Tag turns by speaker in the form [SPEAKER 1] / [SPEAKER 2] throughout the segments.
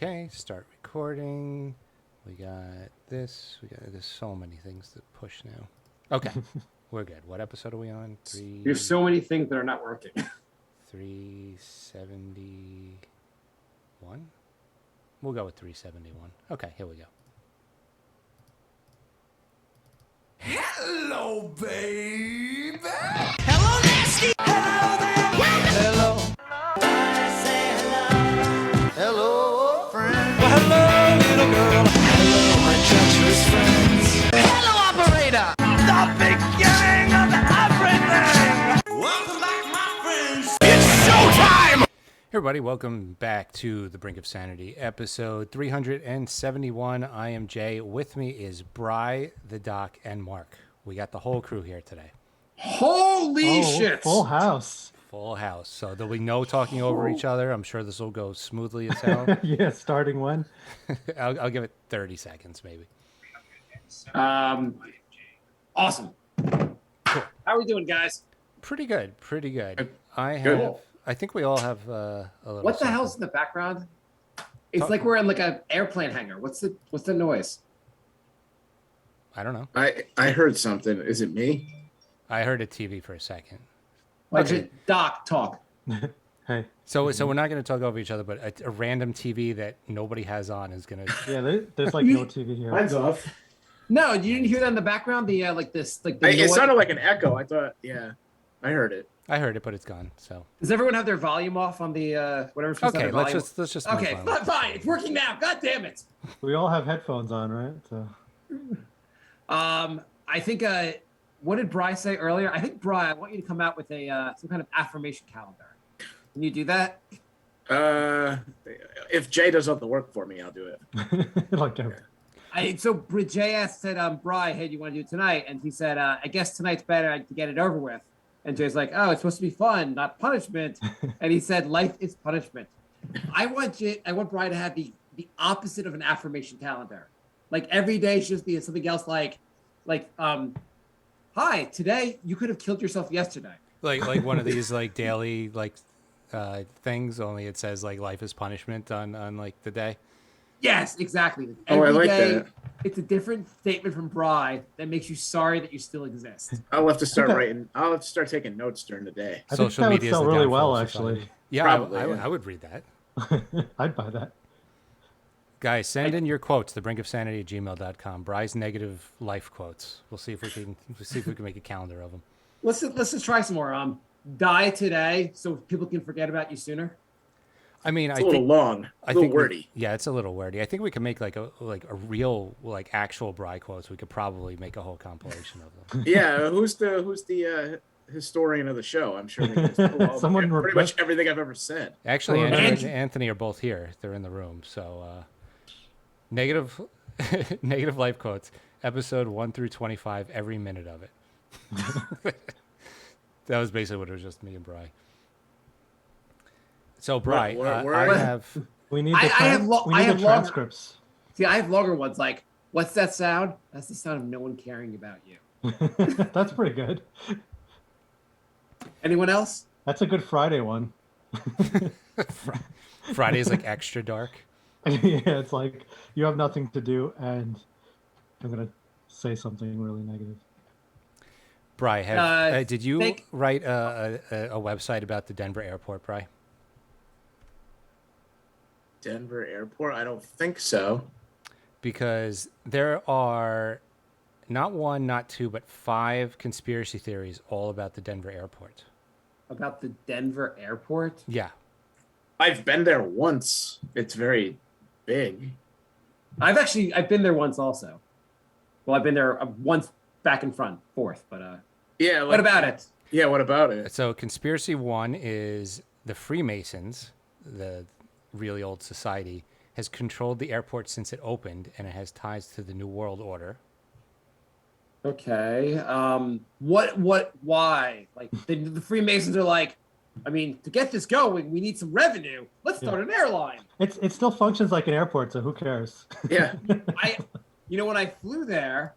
[SPEAKER 1] Okay, start recording. We got this. There's so many things to push now. Okay, we're good. What episode are we on?
[SPEAKER 2] There's so many things that are not working.
[SPEAKER 1] 371? We'll go with 371. Okay, here we go.
[SPEAKER 3] Hello, baby. Hello, nasty. Hello there. Hello. I say hello. Hello, friend. Well, hello, little girl. Hello, my treacherous friends. Hello, operator. The beginning of everything. Welcome back, my friends. It's showtime.
[SPEAKER 1] Hey everybody, welcome back to the Brink of Sanity, episode 371. I am Jay. With me is Bry, the Doc, and Marc. We got the whole crew here today.
[SPEAKER 2] Holy shit!
[SPEAKER 4] Full house.
[SPEAKER 1] Full house. So there'll be no talking over each other. I'm sure this will go smoothly as hell.
[SPEAKER 4] Yeah, starting when?
[SPEAKER 1] I'll give it 30 seconds, maybe.
[SPEAKER 2] Awesome.
[SPEAKER 1] Cool.
[SPEAKER 2] How are we doing, guys?
[SPEAKER 1] Pretty good.
[SPEAKER 2] Good.
[SPEAKER 1] I think we all have a little.
[SPEAKER 2] What the
[SPEAKER 1] something.
[SPEAKER 2] hell's in the background? It's like we're in like an airplane hangar. What's the noise?
[SPEAKER 1] I don't know.
[SPEAKER 5] I heard something. Is it me?
[SPEAKER 1] I heard a TV for a second.
[SPEAKER 2] Like Doc, talk.
[SPEAKER 4] Hey.
[SPEAKER 1] So we're not going to talk over each other, but a random TV that nobody has on is going to.
[SPEAKER 4] Yeah, there's like no TV here.
[SPEAKER 5] Mine's off.
[SPEAKER 2] No, you didn't hear that in the background? The
[SPEAKER 5] It
[SPEAKER 2] noise?
[SPEAKER 5] sounded like an echo. I thought, yeah, I heard it.
[SPEAKER 1] I heard it, but it's gone. So
[SPEAKER 2] Does everyone have their volume off on the whatever?
[SPEAKER 1] okay, let's just. Move
[SPEAKER 2] Okay,
[SPEAKER 1] on.
[SPEAKER 2] fine. It's working now. God damn it.
[SPEAKER 4] We all have headphones on, right? So
[SPEAKER 2] I think what did Bry say earlier? I think Bry, I want you to come out with a some kind of affirmation calendar. Can you do that?
[SPEAKER 5] If Jay does all the work for me, I'll do it.
[SPEAKER 4] like
[SPEAKER 2] So Jay said, Bry, hey, do you want to do it tonight? And he said, I guess tonight's better to get it over with. And Jay's like, oh, it's supposed to be fun, not punishment. And he said, life is punishment. I want Bry to have the opposite of an affirmation calendar. Like every day should just be something else like, hi, today you could have killed yourself yesterday.
[SPEAKER 1] Like one of these like daily like things. Only it says like life is punishment on like the day.
[SPEAKER 2] Yes, exactly.
[SPEAKER 5] I
[SPEAKER 2] Every
[SPEAKER 5] like
[SPEAKER 2] day,
[SPEAKER 5] that.
[SPEAKER 2] it's a different statement from Bry that makes you sorry that you still exist.
[SPEAKER 5] I'll have to start writing. I'll have to start taking notes during the day.
[SPEAKER 4] I think
[SPEAKER 1] Social
[SPEAKER 4] that would
[SPEAKER 1] media is
[SPEAKER 4] sell
[SPEAKER 1] the
[SPEAKER 4] really
[SPEAKER 1] downfall
[SPEAKER 4] well,
[SPEAKER 1] of
[SPEAKER 4] actually.
[SPEAKER 1] society. Yeah,
[SPEAKER 5] Probably,
[SPEAKER 1] I would read that.
[SPEAKER 4] I'd buy that.
[SPEAKER 1] Guys, send in your quotes, thebrinkofsanity@gmail.com. Bry's negative life quotes. We'll see if we can make a calendar of them.
[SPEAKER 2] Let's just try some more. Die today so people can forget about you sooner.
[SPEAKER 1] I mean,
[SPEAKER 5] It's a little long, a little wordy.
[SPEAKER 1] Yeah, it's a little wordy. I think we can make like a real like actual Bry quotes. We could probably make a whole compilation of them.
[SPEAKER 5] Yeah, who's the historian of the show? I'm sure they can pull
[SPEAKER 4] Someone
[SPEAKER 5] pretty much everything I've ever said.
[SPEAKER 1] Actually,
[SPEAKER 4] Well,
[SPEAKER 1] Andrew and Anthony are both here. They're in the room. So negative life quotes, episode 1 through 25, every minute of it. That was basically what it was, just me and Bry. So Bry, I have.
[SPEAKER 4] We need
[SPEAKER 2] I have
[SPEAKER 4] the transcripts.
[SPEAKER 2] See, I have longer ones like, what's that sound? That's the sound of no one caring about you.
[SPEAKER 4] That's pretty good.
[SPEAKER 2] Anyone else?
[SPEAKER 4] That's a good Friday one.
[SPEAKER 1] Friday is like extra dark.
[SPEAKER 4] Yeah, it's like you have nothing to do, and I'm gonna say something really negative.
[SPEAKER 1] Bry, did you write a website about the Denver airport, Bry?
[SPEAKER 5] Denver Airport? I don't think so.
[SPEAKER 1] Because there are not one, not two, but 5 conspiracy theories all about the Denver airport.
[SPEAKER 2] About the Denver airport?
[SPEAKER 1] Yeah.
[SPEAKER 5] I've been there once. It's very big.
[SPEAKER 2] I've been there once also. Well, I've been there once back and front, fourth, but
[SPEAKER 5] yeah.
[SPEAKER 2] What about it?
[SPEAKER 5] Yeah, what about it?
[SPEAKER 1] So conspiracy 1 is the Freemasons, the really old society, has controlled the airport since it opened, and it has ties to the New World Order.
[SPEAKER 2] Okay. Why? Like the Freemasons are like, I mean, to get this going, we need some revenue. Let's start an airline.
[SPEAKER 4] It still functions like an airport, so who cares?
[SPEAKER 5] Yeah.
[SPEAKER 2] When I flew there,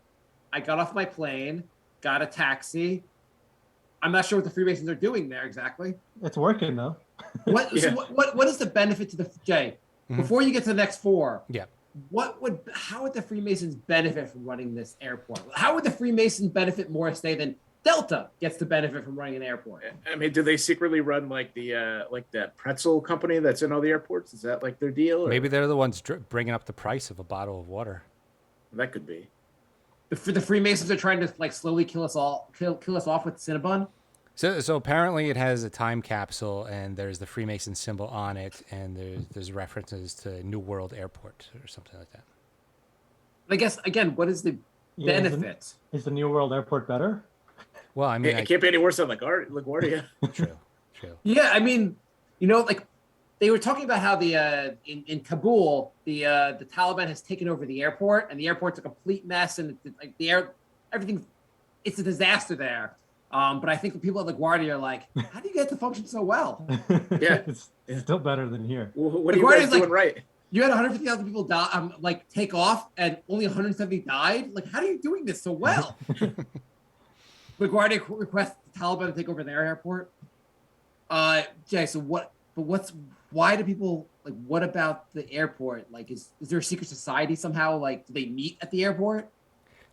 [SPEAKER 2] I got off my plane, got a taxi. I'm not sure what the Freemasons are doing there exactly.
[SPEAKER 4] It's working though.
[SPEAKER 2] What is the benefit to the Jay? before you get to the next 4,
[SPEAKER 1] Yeah.
[SPEAKER 2] how would the Freemasons benefit from running this airport? How would the Freemasons benefit more, say, than Delta gets to benefit from running an airport?
[SPEAKER 5] I mean, do they secretly run like that pretzel company that's in all the airports? Is that like their deal? Or?
[SPEAKER 1] Maybe they're the ones bringing up the price of a bottle of water.
[SPEAKER 5] That could be.
[SPEAKER 2] The Freemasons are trying to like slowly kill us off with Cinnabon.
[SPEAKER 1] So apparently it has a time capsule, and there's the Freemason symbol on it, and there's references to New World Airport or something like that.
[SPEAKER 2] I guess again, what is the benefit?
[SPEAKER 4] Is the New World Airport better?
[SPEAKER 1] Well, I mean,
[SPEAKER 5] it can't be any worse than LaGuardia.
[SPEAKER 1] True.
[SPEAKER 2] Yeah, I mean, like they were talking about how the in Kabul the Taliban has taken over the airport, and the airport's a complete mess, and like everything, it's a disaster there. But I think the people at LaGuardia are like, how do you get it to function so well?
[SPEAKER 5] Yeah,
[SPEAKER 4] it's still better than here.
[SPEAKER 5] Well, what are you guys doing right?
[SPEAKER 2] You had 150,000 people die, take off, and only 170 died. Like, how are you doing this so well? LaGuardia requests the Taliban to take over their airport. Jay, so why do people, like, what about the airport? Like, is there a secret society somehow? Like, do they meet at the airport?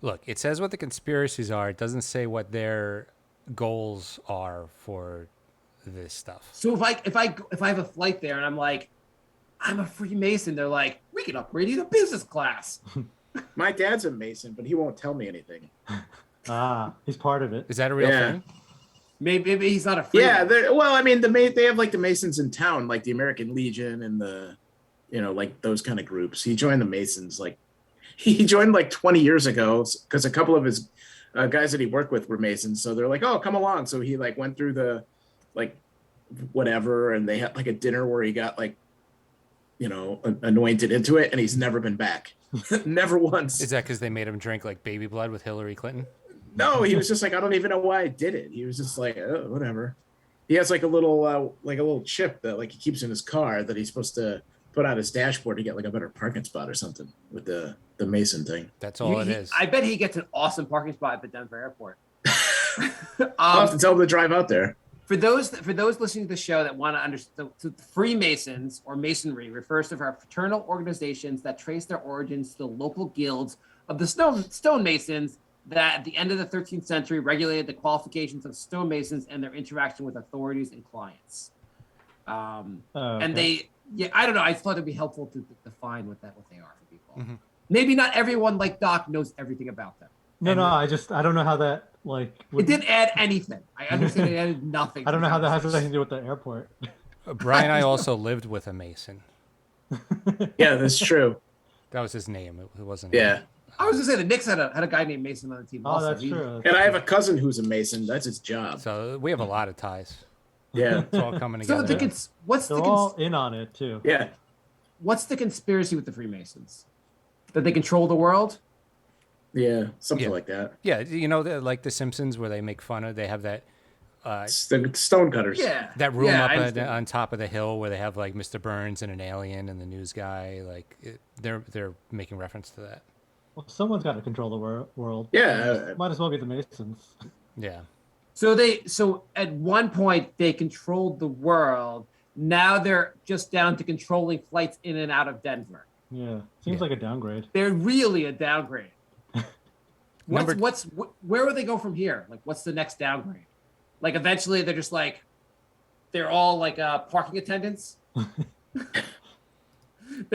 [SPEAKER 1] Look, it says what the conspiracies are. It doesn't say what their goals are for this stuff.
[SPEAKER 2] So if I have a flight there and I'm like, I'm a Freemason, they're like, we can upgrade you to business class.
[SPEAKER 5] My dad's a Mason, but he won't tell me anything.
[SPEAKER 4] He's part of it.
[SPEAKER 1] Is that a real thing?
[SPEAKER 2] Maybe he's not a Freemason.
[SPEAKER 5] Yeah, well, I mean, they have like the Masons in town, like the American Legion and the, like those kind of groups. He joined the Masons, like he joined like 20 years ago because a couple of his guys that he worked with were Masons. So they're like, oh, come along. So he like went through the like whatever, and they had like a dinner where he got like, anointed into it, and he's never been back. Never once.
[SPEAKER 1] Is that because they made him drink like baby blood with Hillary Clinton?
[SPEAKER 5] No, he was just like, I don't even know why I did it. He was just like, oh, whatever. He has like a little chip that like he keeps in his car that he's supposed to put on his dashboard to get like a better parking spot or something with the Mason thing.
[SPEAKER 1] That's all it is.
[SPEAKER 2] I bet he gets an awesome parking spot at the Denver airport.
[SPEAKER 5] I'll have to tell him to drive out there.
[SPEAKER 2] For those listening to the show that want to understand, the Freemasons or Masonry refers to our fraternal organizations that trace their origins to the local guilds of the stonemasons that at the end of the 13th century regulated the qualifications of stonemasons and their interaction with authorities and clients.
[SPEAKER 4] Okay.
[SPEAKER 2] And I don't know. I thought it'd be helpful to define what they are for people. Mm-hmm. Maybe not everyone like Doc knows everything about them.
[SPEAKER 4] No, I don't know how that
[SPEAKER 2] it didn't add anything. I understand it added nothing.
[SPEAKER 4] I don't know how that has anything to do with the airport.
[SPEAKER 1] Brian and I also lived with a Mason.
[SPEAKER 5] Yeah, that's true.
[SPEAKER 1] That was his name. It wasn't.
[SPEAKER 5] Yeah.
[SPEAKER 2] I was gonna say the Knicks had a guy named Mason on the team.
[SPEAKER 4] Oh,
[SPEAKER 2] also.
[SPEAKER 4] that's true.
[SPEAKER 5] And I have a cousin who's a Mason. That's his job.
[SPEAKER 1] So we have a lot of ties.
[SPEAKER 5] Yeah.
[SPEAKER 1] It's all coming together.
[SPEAKER 2] So
[SPEAKER 4] They're all in on it too.
[SPEAKER 5] Yeah.
[SPEAKER 2] What's the conspiracy with the Freemasons? That they control the world?
[SPEAKER 5] Yeah, something like that.
[SPEAKER 1] Yeah, like The Simpsons, where they make fun of. They have that.
[SPEAKER 5] The stonecutters.
[SPEAKER 2] Yeah.
[SPEAKER 1] That room up on top of the hill where they have like Mr. Burns and an alien and the news guy. Like they're making reference to that.
[SPEAKER 4] Well, someone's got to control the world.
[SPEAKER 5] Yeah.
[SPEAKER 4] Might as well be the Masons.
[SPEAKER 1] Yeah.
[SPEAKER 2] So at one point they controlled the world. Now they're just down to controlling flights in and out of Denver.
[SPEAKER 4] Yeah. Seems like a downgrade.
[SPEAKER 2] They're really a downgrade. Where will they go from here? Like, what's the next downgrade? Like, eventually they're just like, they're all like parking attendants. They're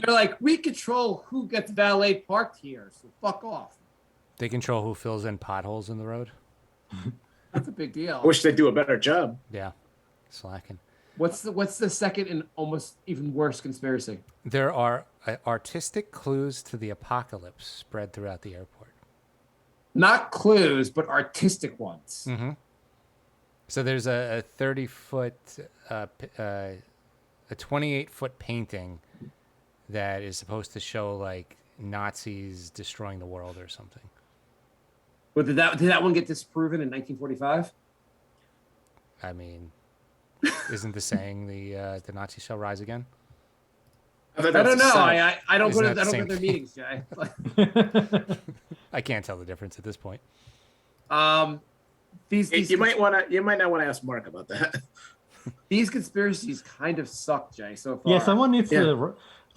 [SPEAKER 2] like, we control who gets valet parked here, so fuck off.
[SPEAKER 1] They control who fills in potholes in the road.
[SPEAKER 2] That's a big deal.
[SPEAKER 5] I wish they'd do a better job.
[SPEAKER 1] Yeah, slacking.
[SPEAKER 2] What's the second and almost even worse conspiracy?
[SPEAKER 1] There are artistic clues to the apocalypse spread throughout the airport.
[SPEAKER 2] Not clues, but artistic ones.
[SPEAKER 1] Mm-hmm. So there's a 30-foot, a 28-foot painting that is supposed to show like Nazis destroying the world or something.
[SPEAKER 2] But did that one get disproven in 1945?
[SPEAKER 1] I mean, isn't the saying the Nazis shall rise again?
[SPEAKER 2] I don't know. I don't go to their meetings, Jay.
[SPEAKER 1] I can't tell the difference at this point.
[SPEAKER 5] You might not want to ask Marc about that.
[SPEAKER 2] These conspiracies kind of suck, Jay. So far.
[SPEAKER 4] Yeah, someone needs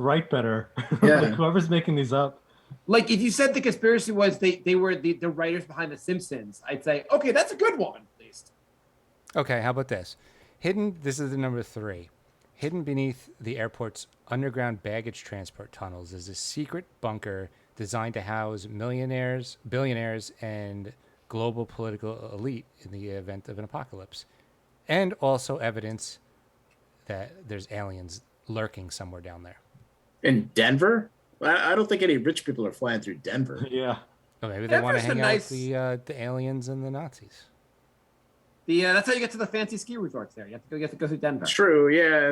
[SPEAKER 4] write better.
[SPEAKER 5] Yeah.
[SPEAKER 4] Like, whoever's making these up.
[SPEAKER 2] Like if you said the conspiracy was they were the writers behind The Simpsons, I'd say, okay, that's a good one, at least.
[SPEAKER 1] Okay, how about this? This is the number 3. Hidden beneath the airport's underground baggage transport tunnels is a secret bunker designed to house millionaires, billionaires, and global political elite in the event of an apocalypse. And also evidence that there's aliens lurking somewhere down there.
[SPEAKER 5] In Denver? I don't think any rich people are flying through Denver.
[SPEAKER 4] Yeah.
[SPEAKER 1] Or maybe they want to
[SPEAKER 2] Denver's a
[SPEAKER 1] hang
[SPEAKER 2] nice-
[SPEAKER 1] out with the aliens and the Nazis.
[SPEAKER 2] That's how you get to the fancy ski resorts there. You have to go through Denver.
[SPEAKER 5] True, yeah,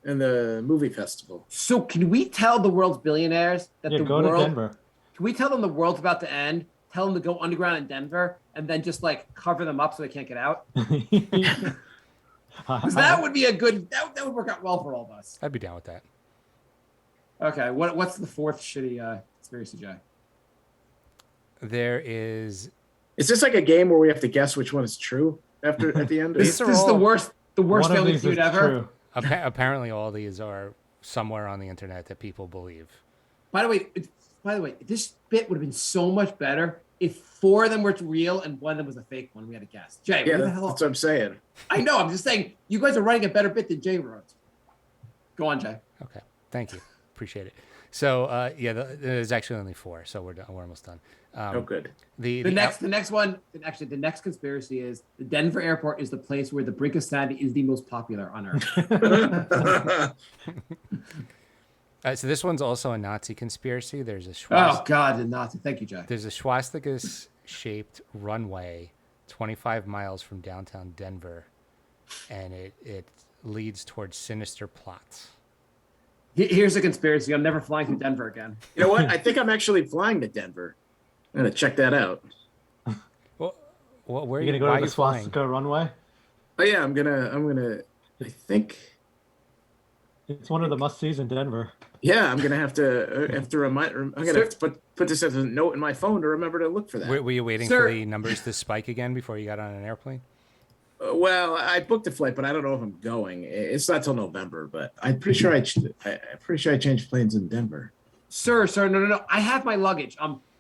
[SPEAKER 5] and the movie festival.
[SPEAKER 2] So can we tell the world's billionaires that
[SPEAKER 4] Yeah,
[SPEAKER 2] the
[SPEAKER 4] go
[SPEAKER 2] world?
[SPEAKER 4] to Denver.
[SPEAKER 2] Can we tell them the world's about to end? Tell them to go underground in Denver, and then just like cover them up so they can't get out. Because that would be a good. That would work out well for all of us.
[SPEAKER 1] I'd be down with that.
[SPEAKER 2] Okay, what's the fourth shitty conspiracy, Jay?
[SPEAKER 1] There is.
[SPEAKER 5] Is this like a game where we have to guess which one is true at the end?
[SPEAKER 2] This
[SPEAKER 1] are
[SPEAKER 2] is the
[SPEAKER 1] all-
[SPEAKER 2] worst
[SPEAKER 4] One of
[SPEAKER 2] family
[SPEAKER 4] these
[SPEAKER 2] feud
[SPEAKER 4] is
[SPEAKER 2] ever.
[SPEAKER 4] true.
[SPEAKER 1] Apparently, all these are somewhere on the internet that people believe.
[SPEAKER 2] By the way, this bit would have been so much better if 4 of them were real and 1 of them was a fake one. We had to guess. Jay,
[SPEAKER 5] Yeah,
[SPEAKER 2] what the
[SPEAKER 5] that's
[SPEAKER 2] hell?
[SPEAKER 5] what I'm saying.
[SPEAKER 2] I know. I'm just saying you guys are writing a better bit than Jay wrote. Go on, Jay.
[SPEAKER 1] Okay, thank you, appreciate it. So there's actually only 4, so we're done. We're almost done.
[SPEAKER 5] Oh, good.
[SPEAKER 2] The next one, actually, the next conspiracy is the Denver airport is the place where the Brink of Sanity is the most popular on Earth.
[SPEAKER 1] So this one's also a Nazi conspiracy. There's a
[SPEAKER 2] Oh God, the Nazi. Thank you, Jay.
[SPEAKER 1] There's a swastika-shaped runway 25 miles from downtown Denver, and it leads towards sinister plots.
[SPEAKER 2] Here's a conspiracy. I'm never flying to Denver again.
[SPEAKER 5] You know what? I think I'm actually flying to Denver. I'm gonna check that out.
[SPEAKER 1] Well, where are
[SPEAKER 4] You're
[SPEAKER 1] you?
[SPEAKER 4] gonna
[SPEAKER 1] Why
[SPEAKER 4] go
[SPEAKER 1] are
[SPEAKER 4] to
[SPEAKER 1] you
[SPEAKER 4] the
[SPEAKER 1] flying?
[SPEAKER 4] swastika runway.
[SPEAKER 5] Oh yeah, I'm gonna. I think.
[SPEAKER 4] It's one of the must-sees in Denver.
[SPEAKER 5] Yeah, I'm gonna have to remind. I'm gonna have to put this as a note in my phone to remember to look for that.
[SPEAKER 1] Were you waiting
[SPEAKER 2] Sir-
[SPEAKER 1] for the numbers to spike again before you got on an airplane?
[SPEAKER 5] Well, I booked a flight, but I don't know if I'm going. It's not till November, but I'm pretty sure I changed planes in Denver.
[SPEAKER 2] Sir, no. I have my luggage.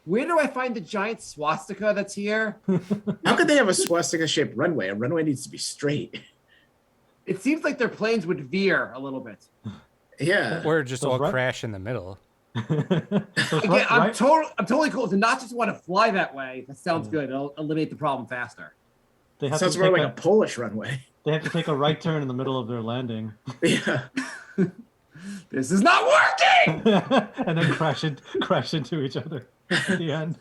[SPEAKER 2] Where do I find the giant swastika that's here?
[SPEAKER 5] How could they have a swastika-shaped runway? A runway needs to be straight.
[SPEAKER 2] It seems like their planes would veer a little bit.
[SPEAKER 5] Yeah.
[SPEAKER 1] Or just
[SPEAKER 4] Those
[SPEAKER 1] all
[SPEAKER 4] right-
[SPEAKER 1] crash in the middle?
[SPEAKER 2] Again, I'm totally cool to not just want to fly that way. That sounds good. It'll eliminate the problem faster.
[SPEAKER 4] They have
[SPEAKER 5] Sounds
[SPEAKER 4] to
[SPEAKER 5] more
[SPEAKER 4] take
[SPEAKER 5] like a Polish runway.
[SPEAKER 4] They have to take a right turn in the middle of their landing,
[SPEAKER 5] Yeah.
[SPEAKER 2] This is not working.
[SPEAKER 4] and then crash into each other at the end.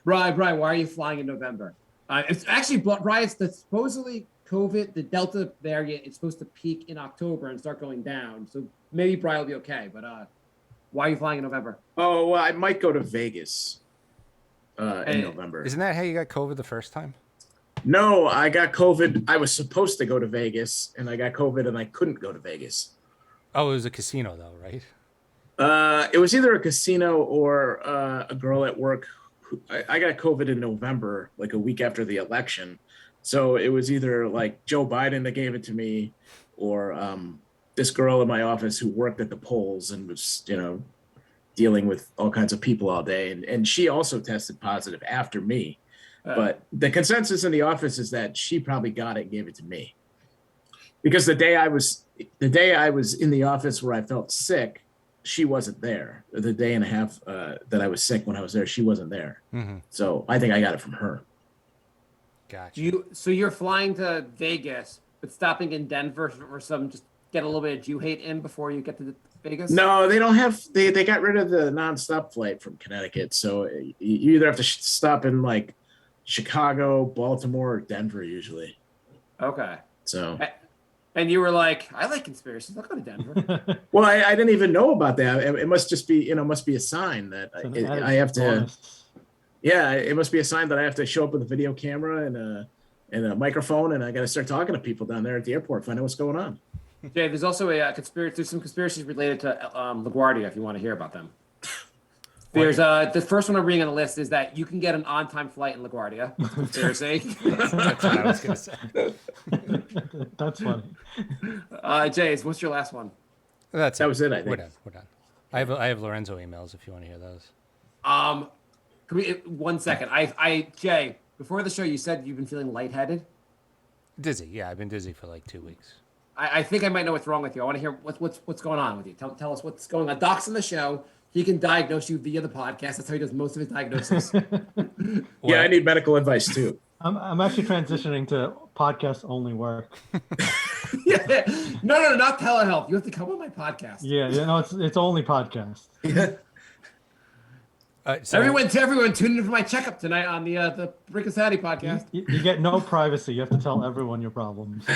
[SPEAKER 2] Brian, why are you flying in November? It's actually, Brian, it's the supposedly COVID, the Delta variant. It's supposed to peak in October and start going down. So maybe Brian will be okay. But why are you flying in November?
[SPEAKER 5] Oh, well, I might go to Vegas in
[SPEAKER 2] Hey,
[SPEAKER 5] November.
[SPEAKER 1] Isn't that how you got COVID the first time?
[SPEAKER 5] No, I got COVID. I was supposed to go to Vegas, and I got COVID, and I couldn't go to Vegas.
[SPEAKER 1] Oh, it was a casino though, right?
[SPEAKER 5] It was either a casino or a girl at work. I got COVID in November, like a week after the election. So it was either like Joe Biden that gave it to me, or this girl in my office who worked at the polls and was, dealing with all kinds of people all day. And she also tested positive after me. But the consensus in the office is that she probably got it and gave it to me. Because the day I was in the office where I felt sick, she wasn't there. The day and a half that I was sick when I was there, she wasn't there.
[SPEAKER 1] Mm-hmm.
[SPEAKER 5] So I think I got it from her.
[SPEAKER 1] Gotcha.
[SPEAKER 2] So you're flying to Vegas, but stopping in Denver for some, just get a little bit of Jew hate in before you get to Vegas?
[SPEAKER 5] No, they don't have. They got rid of the nonstop flight from Connecticut. So you either have to stop in like Chicago, Baltimore, or Denver usually.
[SPEAKER 2] Okay.
[SPEAKER 5] So.
[SPEAKER 2] And you were like, I like conspiracies. I'll go to Denver.
[SPEAKER 5] Well, I didn't even know about that. It must just be, must be a sign that I have to.
[SPEAKER 4] Bonus.
[SPEAKER 5] Yeah, it must be a sign that I have to show up with a video camera and a microphone, and I got to start talking to people down there at the airport, find out what's going on.
[SPEAKER 2] Jay, there's also a conspiracy. There's some conspiracies related to LaGuardia if you want to hear about them. There's the first one I'm reading on the list is that you can get an on-time flight in LaGuardia. That's a conspiracy.
[SPEAKER 1] That's what I was gonna say.
[SPEAKER 4] That's funny.
[SPEAKER 2] Jay, what's your last one?
[SPEAKER 1] That's
[SPEAKER 5] That was it, I
[SPEAKER 1] We're
[SPEAKER 5] think.
[SPEAKER 1] done. I have Lorenzo emails if you want to hear those.
[SPEAKER 2] Can we 1 second? Jay, before the show, you said you've been feeling lightheaded.
[SPEAKER 1] Dizzy. Yeah, I've been dizzy for like 2 weeks.
[SPEAKER 2] I think I might know what's wrong with you. I want to hear what's going on with you. Tell us what's going on. Doc's on the show. He can diagnose you via the podcast. That's how he does most of his diagnosis.
[SPEAKER 5] Yeah, I need medical advice too.
[SPEAKER 4] I'm actually transitioning to podcast only work.
[SPEAKER 2] Yeah. No, not telehealth. You have to come on my podcast.
[SPEAKER 4] Yeah, no, it's only podcast.
[SPEAKER 1] So
[SPEAKER 2] Everyone tune in for my checkup tonight on the Brink and Sanity podcast.
[SPEAKER 4] You get no privacy. You have to tell everyone your problems.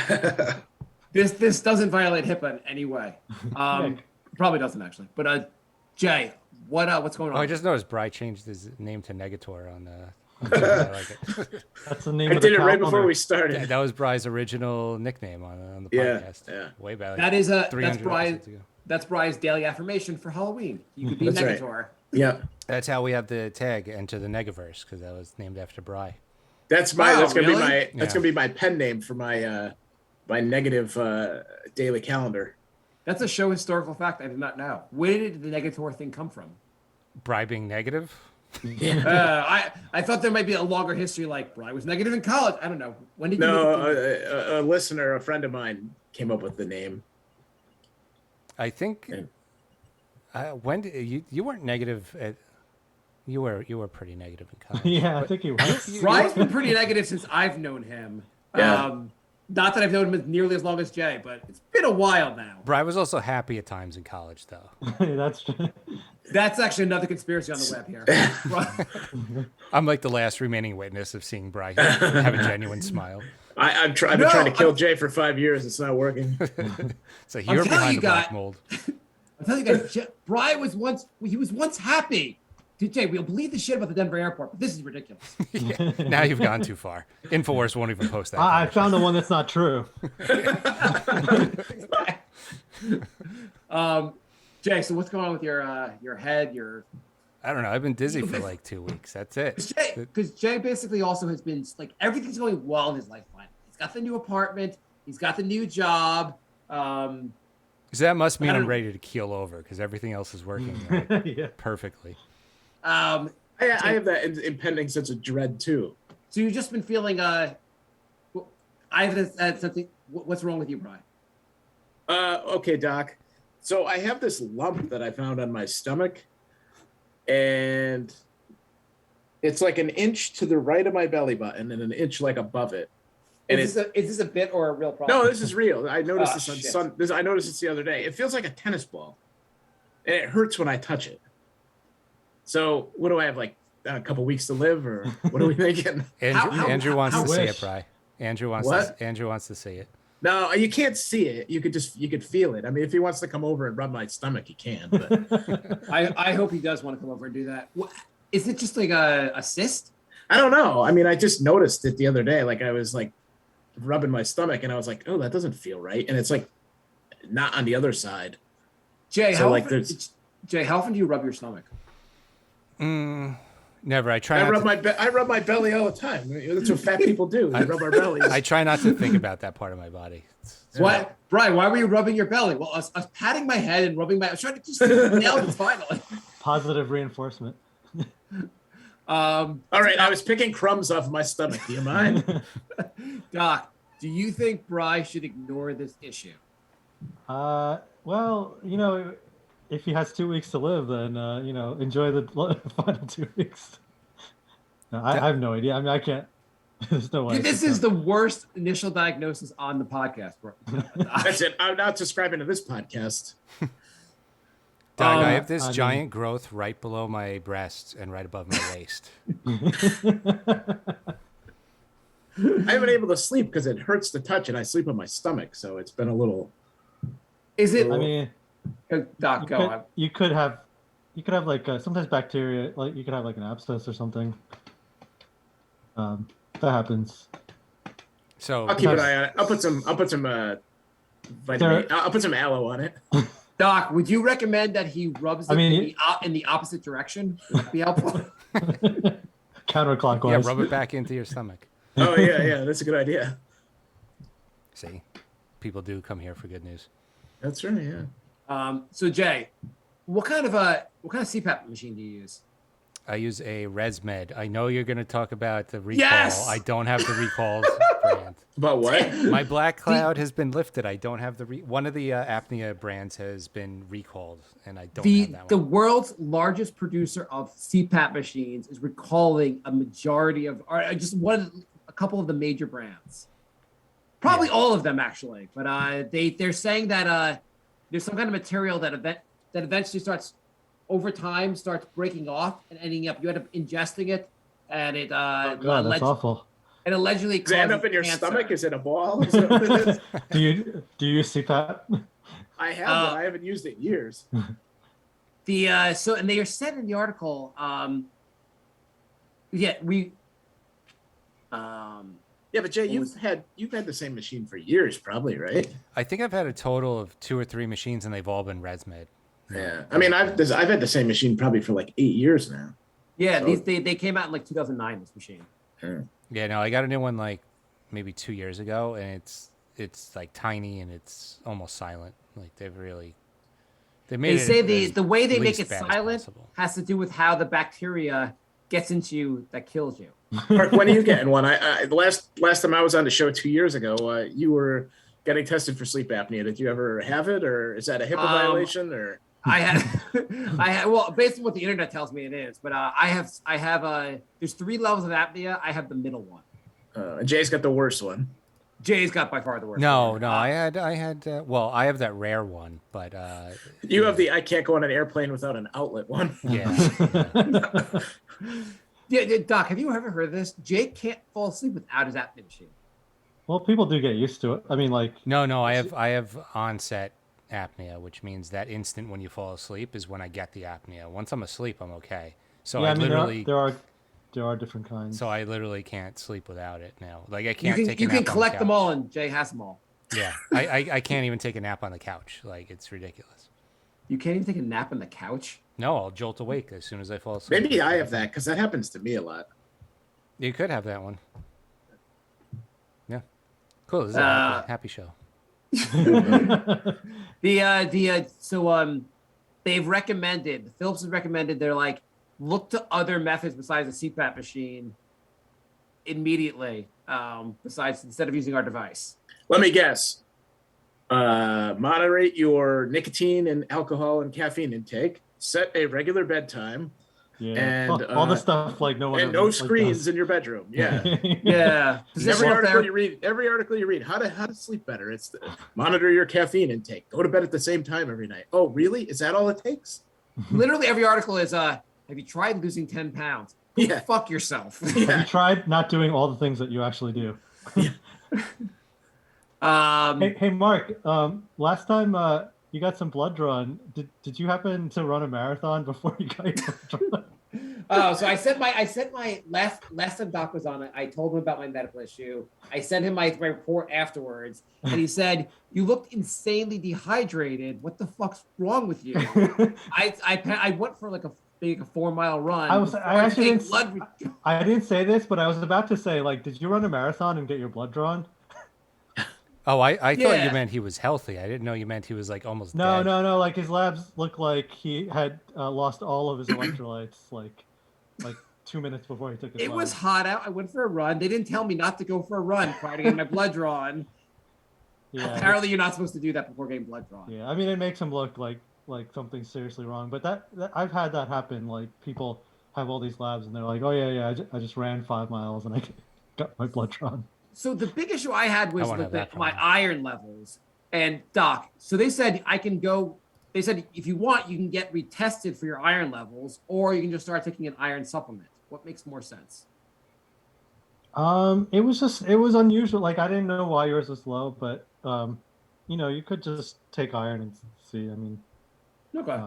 [SPEAKER 2] This doesn't violate HIPAA in any way. Probably doesn't actually. But Jay, what's going on?
[SPEAKER 1] Oh, I just noticed Bry changed his name to Negator on I like it.
[SPEAKER 4] That's the name
[SPEAKER 5] I
[SPEAKER 4] of the
[SPEAKER 5] did it right
[SPEAKER 4] calendar.
[SPEAKER 5] before we started.
[SPEAKER 1] That was Bry's original nickname on the
[SPEAKER 5] Yeah,
[SPEAKER 1] podcast.
[SPEAKER 5] yeah.
[SPEAKER 1] Way back.
[SPEAKER 2] That is
[SPEAKER 1] 300
[SPEAKER 2] that's
[SPEAKER 1] episodes ago.
[SPEAKER 2] That's Bry's daily affirmation for Halloween. You could be
[SPEAKER 5] That's right.
[SPEAKER 2] Negator.
[SPEAKER 5] Yeah,
[SPEAKER 1] That's how we have the tag Enter the Negaverse, because that was named after Bry.
[SPEAKER 5] that's
[SPEAKER 2] Wow,
[SPEAKER 5] that's gonna
[SPEAKER 2] really?
[SPEAKER 5] be my
[SPEAKER 1] Yeah.
[SPEAKER 5] gonna be my pen name for my my negative daily calendar.
[SPEAKER 2] That's a show historical fact I did not know. Where did the Negator thing come from?
[SPEAKER 1] Bry being negative?
[SPEAKER 2] I thought there might be a longer history, like Bry was negative in college. I don't know. When did you?
[SPEAKER 5] No, a listener, a friend of mine, came up with the name.
[SPEAKER 1] I think. When did, you weren't negative at. You were pretty negative in college.
[SPEAKER 4] Yeah, I think he was.
[SPEAKER 2] Bry's been pretty negative since I've known him.
[SPEAKER 5] Yeah.
[SPEAKER 2] Not that I've known him as nearly as long as Jay, but it's been a while now.
[SPEAKER 1] Bry was also happy at times in college, though.
[SPEAKER 4] That's true.
[SPEAKER 2] That's actually another conspiracy on the web here.
[SPEAKER 1] I'm like the last remaining witness of seeing Bry have a genuine smile.
[SPEAKER 5] I've been trying to kill Jay for 5 years. It's not working.
[SPEAKER 1] So you're
[SPEAKER 2] telling
[SPEAKER 1] behind
[SPEAKER 2] you
[SPEAKER 1] the black
[SPEAKER 2] guys-
[SPEAKER 1] mold.
[SPEAKER 2] I'm telling you guys, Bry was once happy. Dude, Jay, we'll believe the shit about the Denver airport, but this is ridiculous.
[SPEAKER 1] Yeah, now you've gone too far. Infowars won't even post that.
[SPEAKER 4] I found the one that's not true.
[SPEAKER 2] Jay, so what's going on with your head?
[SPEAKER 1] I don't know. I've been dizzy for like 2 weeks. That's it.
[SPEAKER 2] Because Jay basically also has been like everything's going well in his life. He's got the new apartment. He's got the new job.
[SPEAKER 1] So that must mean
[SPEAKER 2] I don't-
[SPEAKER 1] I'm ready to keel over because everything else is working
[SPEAKER 4] Yeah.
[SPEAKER 1] perfectly.
[SPEAKER 5] I have that impending sense of dread too.
[SPEAKER 2] So you've just been feeling I have had something. What's wrong with you, Bry?
[SPEAKER 5] Okay, Doc. So I have this lump that I found on my stomach, and it's like an inch to the right of my belly button and an inch like above it. And
[SPEAKER 2] Is this a bit or a real problem?
[SPEAKER 5] no, this is real. I noticed
[SPEAKER 2] Oh,
[SPEAKER 5] this
[SPEAKER 2] shit.
[SPEAKER 5] on I noticed this the other day. It feels like a tennis ball, and it hurts when I touch it. So what do I have, like a couple weeks to live, or what are we thinking?
[SPEAKER 1] Andrew wants
[SPEAKER 2] how
[SPEAKER 1] to see it,
[SPEAKER 4] wish.
[SPEAKER 1] Bry. Andrew wants
[SPEAKER 5] What?
[SPEAKER 1] to see it.
[SPEAKER 5] No, you can't see it. You could feel it. I mean, if he wants to come over and rub my stomach, he can. But
[SPEAKER 2] I hope he does want to come over and do that. Is it just like a cyst?
[SPEAKER 5] I don't know. I mean, I just noticed it the other day. Like I was like rubbing my stomach, and I was like, "Oh, that doesn't feel right." And it's like not on the other side.
[SPEAKER 2] Jay,
[SPEAKER 5] So,
[SPEAKER 2] how
[SPEAKER 5] like,
[SPEAKER 2] often,
[SPEAKER 5] there's-
[SPEAKER 2] Jay, how often do you rub your stomach?
[SPEAKER 1] Never. I try
[SPEAKER 5] I
[SPEAKER 1] not
[SPEAKER 5] rub
[SPEAKER 1] to,
[SPEAKER 5] I rub my belly all the time. That's what fat people do. They rub our bellies.
[SPEAKER 1] I try not to think about that part of my body.
[SPEAKER 2] What, Brian? Why were you rubbing your belly? Well, I was patting my head and rubbing my. I was trying to just nail it finally.
[SPEAKER 4] Positive reinforcement.
[SPEAKER 5] All right, I was picking crumbs off my stomach. Do you mind?
[SPEAKER 2] Doc, do you think Bry should ignore this issue?
[SPEAKER 4] Well, if he has 2 weeks to live, then enjoy the final 2 weeks. No, I have no idea. I mean, I can't. There's no way.
[SPEAKER 2] This is the worst initial diagnosis on the podcast, bro.
[SPEAKER 5] That's it. I'm not subscribing to this podcast.
[SPEAKER 1] Doug, I have this
[SPEAKER 4] I mean-
[SPEAKER 1] giant growth right below my breast and right above my waist.
[SPEAKER 5] I haven't been able to sleep because it hurts to touch, and I sleep on my stomach, so it's been a little.
[SPEAKER 2] Is it?
[SPEAKER 4] I mean,
[SPEAKER 2] Doc, go.
[SPEAKER 4] you could have like sometimes bacteria, like you could have like an abscess or something. That happens.
[SPEAKER 1] So
[SPEAKER 5] I'll keep an eye on it. I'll put some vitamin. I'll put some aloe on it.
[SPEAKER 2] Doc, would you recommend that he rubs it
[SPEAKER 4] I mean,
[SPEAKER 2] in the opposite direction? Would that be helpful?
[SPEAKER 4] Counterclockwise.
[SPEAKER 1] yeah, rub it back into your stomach.
[SPEAKER 5] Oh yeah, that's a good idea.
[SPEAKER 1] See, people do come here for good news.
[SPEAKER 5] That's right. Yeah.
[SPEAKER 2] So Jay, what kind of CPAP machine do you use?
[SPEAKER 1] I use a ResMed. I know you're going to talk about the recall.
[SPEAKER 2] Yes!
[SPEAKER 1] I don't have the recalls brand.
[SPEAKER 5] About what?
[SPEAKER 1] My black cloud has been lifted. I don't have one of the Apnea brands has been recalled, and I don't have that
[SPEAKER 2] The
[SPEAKER 1] one.
[SPEAKER 2] world's largest producer of CPAP machines is recalling a majority of, or just a couple of the major brands. Probably all of them actually, but they're saying that there's some kind of material that eventually starts over time starts breaking off and ending up you end up ingesting it, and it
[SPEAKER 4] Oh God, that's awful.
[SPEAKER 2] and allegedly
[SPEAKER 5] Does it end up in your
[SPEAKER 2] cancer.
[SPEAKER 5] stomach? Is it a ball? Is that what it is?
[SPEAKER 4] Do you use CPAP?
[SPEAKER 5] I have one. I haven't used it in years.
[SPEAKER 2] And they are said in the article,
[SPEAKER 5] Yeah, but Jay, you've had the same machine for years, probably, right?
[SPEAKER 1] I think I've had a total of 2 or 3 machines, and they've all been ResMed.
[SPEAKER 5] Yeah. I mean, I've had the same machine probably for like 8 years now.
[SPEAKER 2] yeah,
[SPEAKER 5] So-
[SPEAKER 2] they came out in like 2009. This machine.
[SPEAKER 1] Yeah, no, I got a new one like maybe 2 years ago, and it's like tiny and it's almost silent. Like they made
[SPEAKER 2] They say
[SPEAKER 1] it as
[SPEAKER 2] the way they make
[SPEAKER 1] least
[SPEAKER 2] it
[SPEAKER 1] bad as
[SPEAKER 2] silent
[SPEAKER 1] possible.
[SPEAKER 2] has to do with how the bacteria gets into you that kills you.
[SPEAKER 5] Mark, when are you getting one? The last time I was on the show 2 years ago, you were getting tested for sleep apnea. Did you ever have it, or is that a HIPAA violation? Or
[SPEAKER 2] I had well, based on what the internet tells me it is, but I have there's 3 levels of apnea. I have the middle one.
[SPEAKER 5] Jay's got the worst one.
[SPEAKER 2] Jay's got by far the worst.
[SPEAKER 1] No,
[SPEAKER 2] one.
[SPEAKER 1] no, I had well, I have that rare one, but
[SPEAKER 5] You have the I can't go on an airplane without an outlet one.
[SPEAKER 1] yeah.
[SPEAKER 2] Yeah, Doc, have you ever heard of this? Jake can't fall asleep without his apnea machine.
[SPEAKER 4] Well, people do get used to it. I mean, like,
[SPEAKER 1] No, I have onset apnea, which means that instant when you fall asleep is when I get the apnea. Once I'm asleep, I'm okay. So
[SPEAKER 4] yeah,
[SPEAKER 1] I
[SPEAKER 4] I mean,
[SPEAKER 1] literally
[SPEAKER 4] there are different kinds.
[SPEAKER 1] so I literally can't sleep without it now. Like I
[SPEAKER 2] You
[SPEAKER 1] can't
[SPEAKER 2] can
[SPEAKER 1] take a
[SPEAKER 2] you
[SPEAKER 1] nap
[SPEAKER 2] can
[SPEAKER 1] on the
[SPEAKER 2] collect them
[SPEAKER 1] couch.
[SPEAKER 2] all, and Jay has them all.
[SPEAKER 1] Yeah, I can't even take a nap on the couch. Like it's ridiculous.
[SPEAKER 2] You can't even take a nap on the couch.
[SPEAKER 1] No, I'll jolt awake as soon as I fall asleep.
[SPEAKER 5] Maybe I have that because that happens to me a lot.
[SPEAKER 1] You could have that one. Yeah, cool. This is a happy show.
[SPEAKER 2] They've recommended, Philips has recommended, they're like, look to other methods besides the CPAP machine immediately, besides instead of using our device.
[SPEAKER 5] Let me guess. Moderate your nicotine and alcohol and caffeine intake. Set a regular bedtime.
[SPEAKER 4] Yeah,
[SPEAKER 5] And,
[SPEAKER 4] all the stuff like no one
[SPEAKER 5] And
[SPEAKER 4] ever,
[SPEAKER 5] no
[SPEAKER 4] like,
[SPEAKER 5] screens
[SPEAKER 4] does.
[SPEAKER 5] in your bedroom. Yeah.
[SPEAKER 2] Yeah.
[SPEAKER 5] Every article you read, how to sleep better. It's monitor your caffeine intake. Go to bed at the same time every night. Oh, really? Is that all it takes?
[SPEAKER 2] Literally every article is, have you tried losing 10 pounds? Go
[SPEAKER 5] Yeah.
[SPEAKER 2] fuck yourself.
[SPEAKER 4] Have you tried not doing all the things that you actually do? Hey, Mark. Last time you got some blood drawn. Did you happen to run a marathon before you got your blood drawn?
[SPEAKER 2] Oh, so I sent my last time Doc was on it. I told him about my medical issue. I sent him my report afterwards, and he said, "You looked insanely dehydrated. What the fuck's wrong with you?" I went for like a 4-mile run.
[SPEAKER 4] I didn't say this, but I was about to say, like, did you run a marathon and get your blood drawn?
[SPEAKER 1] Oh, I thought
[SPEAKER 2] Yeah.
[SPEAKER 1] you meant he was healthy. I didn't know you meant he was like almost
[SPEAKER 4] No,
[SPEAKER 1] dead.
[SPEAKER 4] no. Like his labs looked like he had lost all of his electrolytes, like 2 minutes before he took his
[SPEAKER 2] It
[SPEAKER 4] blood.
[SPEAKER 2] was hot out. I went for a run. They didn't tell me not to go for a run prior to getting my blood drawn.
[SPEAKER 4] Yeah,
[SPEAKER 2] Apparently, you're not supposed to do that before getting blood drawn.
[SPEAKER 4] yeah. I mean, it makes him look like something's seriously wrong. But that I've had that happen. Like people have all these labs and they're like, oh yeah, I just ran 5 miles and I got my blood drawn.
[SPEAKER 2] So the big issue I had was
[SPEAKER 1] I wanna
[SPEAKER 2] with
[SPEAKER 1] have that
[SPEAKER 2] my
[SPEAKER 1] problem.
[SPEAKER 2] iron levels. And Doc, so they said I can go. They said if you want, you can get retested for your iron levels, or you can just start taking an iron supplement. What makes more sense?
[SPEAKER 4] It was unusual. Like I didn't know why yours was low, but you could just take iron and see. I mean,
[SPEAKER 2] Okay.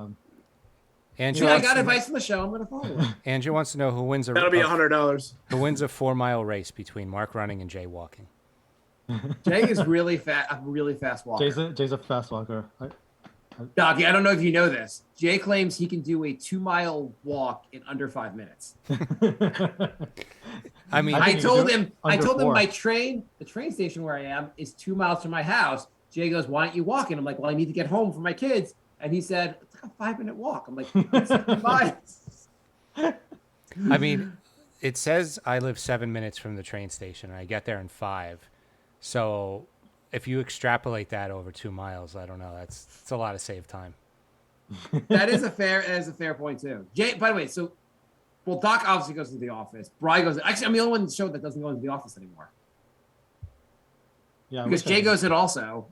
[SPEAKER 1] Andrew,
[SPEAKER 2] I
[SPEAKER 1] wants
[SPEAKER 2] got
[SPEAKER 1] to,
[SPEAKER 2] advice from the show. I'm going to follow it.
[SPEAKER 1] Andrew wants to know who wins
[SPEAKER 5] That'll be $100.
[SPEAKER 1] who wins a 4-mile race between Mark running and Jay walking.
[SPEAKER 2] Jay is really fast. A really fast walker.
[SPEAKER 4] Jay's a fast walker.
[SPEAKER 2] Doc, I don't know if you know this. Jay claims he can do a 2-mile walk in under 5 minutes.
[SPEAKER 1] I mean,
[SPEAKER 4] I
[SPEAKER 2] I
[SPEAKER 4] think you
[SPEAKER 2] told
[SPEAKER 4] do it
[SPEAKER 2] him
[SPEAKER 4] under 4.
[SPEAKER 2] the train station where I am is 2 miles from my house. Jay goes, why don't you walk? And I'm like, well, I need to get home for my kids. And he said, it's like a 5-minute walk. I'm like, it's 50 miles.
[SPEAKER 1] I mean, it says I live 7 minutes from the train station, and I get there in 5. So if you extrapolate that over 2 miles, I don't know. It's a lot of saved time.
[SPEAKER 2] That is a fair point too. Jay, by the way, well, Doc obviously goes to the office. Bri goes. Actually, I'm the only one in the show that doesn't go into the office anymore.
[SPEAKER 4] Yeah,
[SPEAKER 2] Because Jay goes in also.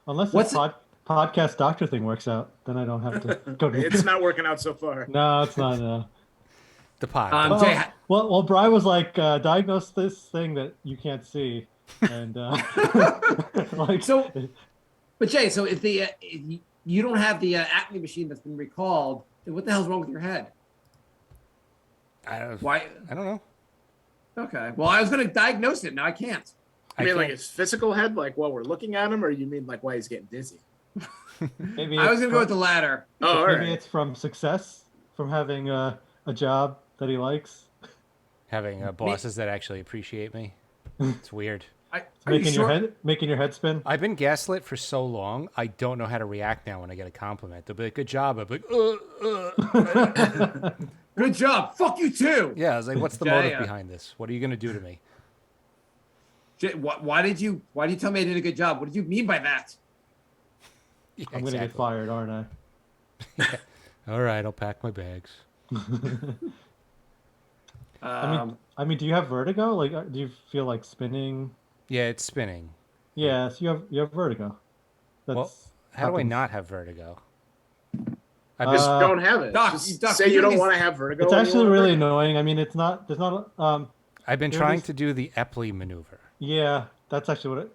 [SPEAKER 4] Unless
[SPEAKER 2] What's
[SPEAKER 4] this podcast doctor thing works out, then I don't have to go to.
[SPEAKER 5] It's not working out so far.
[SPEAKER 4] No, it's not.
[SPEAKER 1] The pod.
[SPEAKER 2] Jay,
[SPEAKER 4] Well, Bri was like, diagnose this thing that you can't see, and like
[SPEAKER 2] so, but Jay, so if you don't have the apnea machine that's been recalled, then what the hell's wrong with your head? Why?
[SPEAKER 1] I don't know.
[SPEAKER 2] Okay. Well, I was going to diagnose it. Now I can't.
[SPEAKER 5] You mean like his physical head, like while we're looking at him, or you mean like why he's getting dizzy?
[SPEAKER 4] maybe
[SPEAKER 2] I was going to go with the latter.
[SPEAKER 5] Oh, all
[SPEAKER 4] maybe
[SPEAKER 5] right.
[SPEAKER 4] it's from success, from having a job that he likes.
[SPEAKER 1] Having bosses that actually appreciate me. It's weird.
[SPEAKER 4] Making your head spin.
[SPEAKER 1] I've been gaslit for so long, I don't know how to react now when I get a compliment. They'll be like, good job. I'll be like,
[SPEAKER 2] Good job. Fuck you too.
[SPEAKER 1] Yeah, I was like, what's the motive behind this? What are you going to do to me?
[SPEAKER 2] Jay, why did you tell me I did a good job? What did you mean by that?
[SPEAKER 1] Yeah,
[SPEAKER 4] I'm gonna get fired, aren't I?
[SPEAKER 1] Yeah. All right, I'll pack my bags.
[SPEAKER 4] I mean, do you have vertigo? Like, do you feel like spinning?
[SPEAKER 1] Yeah, it's spinning.
[SPEAKER 4] Yeah, so you have vertigo.
[SPEAKER 1] Well, how do I not have vertigo?
[SPEAKER 5] Just don't have it.
[SPEAKER 2] Doc,
[SPEAKER 5] Just
[SPEAKER 2] Doc,
[SPEAKER 5] say you don't want to have vertigo.
[SPEAKER 4] It's actually
[SPEAKER 5] anymore.
[SPEAKER 4] really annoying. I mean, there's not.
[SPEAKER 1] I've been trying to do the Epley Maneuver.
[SPEAKER 4] Yeah, that's actually what it.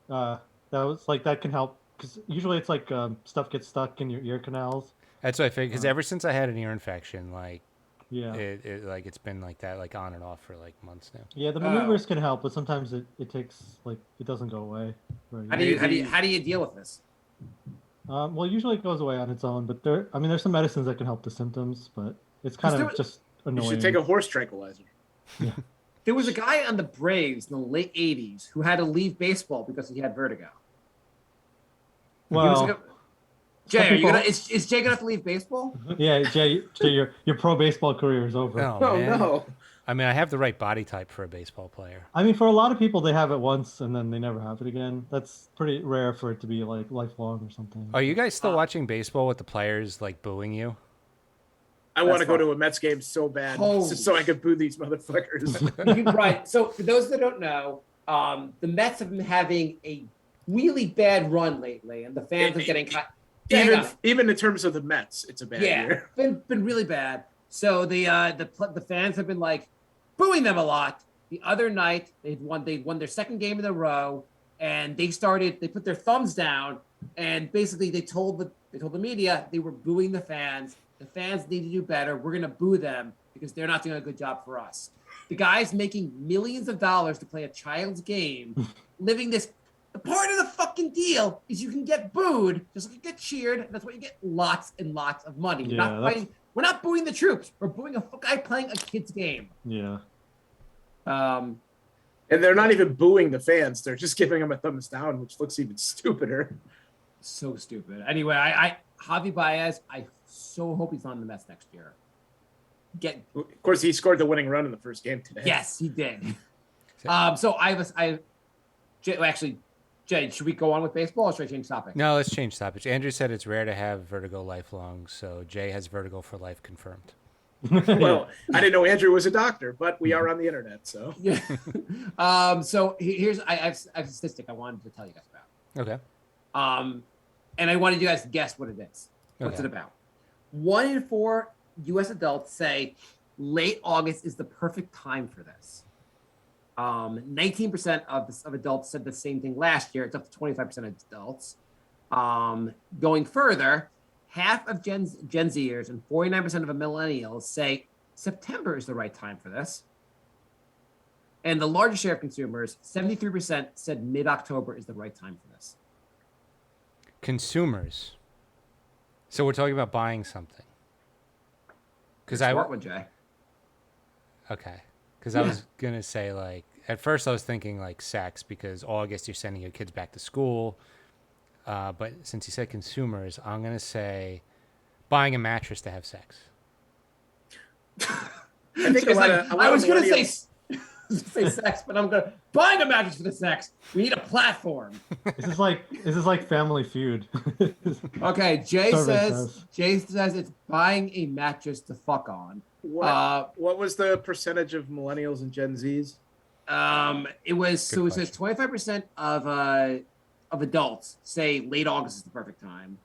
[SPEAKER 4] That was like that can help because usually it's like stuff gets stuck in your ear canals.
[SPEAKER 1] That's what I figured. Because ever since I had an ear infection, like,
[SPEAKER 4] yeah,
[SPEAKER 1] it's been like that, like on and off for like months now.
[SPEAKER 4] Yeah, the maneuvers can help, but sometimes it takes like it doesn't go away.
[SPEAKER 2] How do you deal with this?
[SPEAKER 4] Well, usually it goes away on its own, but there's some medicines that can help the symptoms, but it's kind of just annoying.
[SPEAKER 5] You should take a horse tranquilizer.
[SPEAKER 4] Yeah.
[SPEAKER 2] There was a guy on the Braves in the late 80s who had to leave baseball because he had vertigo.
[SPEAKER 4] Well,
[SPEAKER 2] Jay, are you gonna? Is Jay gonna have to leave baseball?
[SPEAKER 4] Yeah, Jay, your pro baseball career is over.
[SPEAKER 1] Oh,
[SPEAKER 5] man. No.
[SPEAKER 1] I mean, I have the right body type for a baseball player.
[SPEAKER 4] I mean, for a lot of people, they have it once and then they never have it again. That's pretty rare for it to be like lifelong or something.
[SPEAKER 1] Are you guys still watching baseball with the players like booing you?
[SPEAKER 5] I want to go to a Mets game so bad, so I could boo these motherfuckers.
[SPEAKER 2] Right. So for those that don't know, the Mets have been having a really bad run lately, and the fans are getting cut.
[SPEAKER 5] Even in terms of the Mets, it's a bad year.
[SPEAKER 2] Been really bad. So the fans have been like booing them a lot. The other night they won their second game in a row, and they put their thumbs down, and basically they told the media they were booing the fans. The fans need to do better. We're gonna boo them because they're not doing a good job for us. The guy's making millions of dollars to play a child's game, living this. The part of the fucking deal is you can get booed, just like you get cheered. That's why you get lots and lots of money. We're not booing the troops. We're booing a guy playing a kid's game.
[SPEAKER 4] Yeah.
[SPEAKER 5] And they're not even booing the fans. They're just giving them a thumbs down, which looks even stupider.
[SPEAKER 2] So stupid. Anyway, I Javi Baez, I so hope he's on the Mets next year.
[SPEAKER 5] Of course, he scored the winning run in the first game today.
[SPEAKER 2] Yes, he did. Jay, should we go on with baseball or should I change topic?
[SPEAKER 1] No, let's change topics. Andrew said it's rare to have vertigo lifelong, so Jay has vertigo for life confirmed.
[SPEAKER 5] Well, I didn't know Andrew was a doctor, but we are on the internet, so.
[SPEAKER 2] Yeah. So here's I have a statistic I wanted to tell you guys about.
[SPEAKER 1] Okay.
[SPEAKER 2] And I wanted you guys to guess what it is. What's it about? 1 in 4 U.S. adults say late August is the perfect time for this. 19% of adults said the same thing last year. It's up to 25% of adults. Going further, half of Gen Zers and 49% of millennials say September is the right time for this. And the largest share of consumers, 73%, said mid-October is the right time for this.
[SPEAKER 1] Consumers. So we're talking about buying something.
[SPEAKER 2] Smart one, Jay.
[SPEAKER 1] Okay. Because I was going to say, like, at first I was thinking, like, sex, because August you're sending your kids back to school. But since he said consumers, I'm gonna say buying a mattress to have sex.
[SPEAKER 5] I think
[SPEAKER 2] I was gonna say
[SPEAKER 5] millennials-
[SPEAKER 2] say sex, but I'm gonna buying a mattress for the sex. We need a platform.
[SPEAKER 4] This is like Family Feud.
[SPEAKER 2] Okay, Jay
[SPEAKER 4] Survey
[SPEAKER 2] says it's buying a mattress to fuck on.
[SPEAKER 5] What was the percentage of millennials and Gen Zs?
[SPEAKER 2] It was so it
[SPEAKER 1] question.
[SPEAKER 2] says 25% of adults say late August is the perfect time.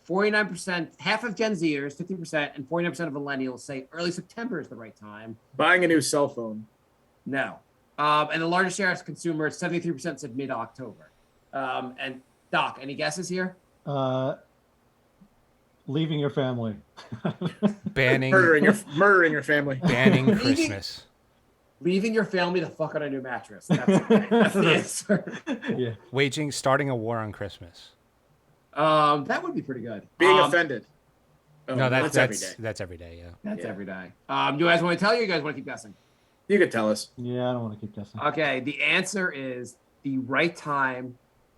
[SPEAKER 2] 49%, half of Gen Zers, 50%, and 49% of millennials say early September is the right time.
[SPEAKER 5] Buying a new cell phone.
[SPEAKER 2] No. And the largest share of consumers, 73% said mid-October. And Doc, any guesses here?
[SPEAKER 4] Leaving your family.
[SPEAKER 1] Banning
[SPEAKER 5] Murdering your family.
[SPEAKER 1] banning Christmas.
[SPEAKER 2] Leaving your family to fuck on a new mattress. That's the answer.
[SPEAKER 4] Yeah.
[SPEAKER 1] Starting a war on Christmas.
[SPEAKER 2] That would be pretty good.
[SPEAKER 5] Being offended. Oh,
[SPEAKER 1] No,
[SPEAKER 5] that's every day.
[SPEAKER 1] that's every day. Yeah.
[SPEAKER 2] That's every day. You guys want to tell you? Or you guys want to keep guessing?
[SPEAKER 5] You could tell us.
[SPEAKER 4] Yeah, I don't want to keep guessing.
[SPEAKER 2] Okay, the answer is the right time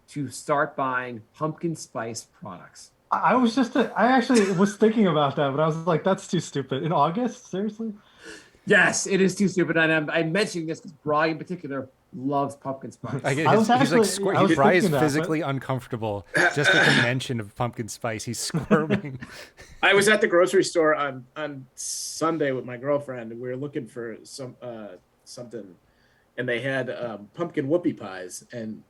[SPEAKER 2] to start buying pumpkin spice products.
[SPEAKER 4] I actually was thinking about that, but I was like, that's too stupid. In August? Seriously?
[SPEAKER 2] Yes, it is too stupid. And I'm mentioning this because Brian in particular loves pumpkin spice.
[SPEAKER 1] Brian is physically uncomfortable just at the mention of pumpkin spice. He's squirming.
[SPEAKER 5] I was at the grocery store on Sunday with my girlfriend, and we were looking for something, and they had pumpkin whoopie pies. And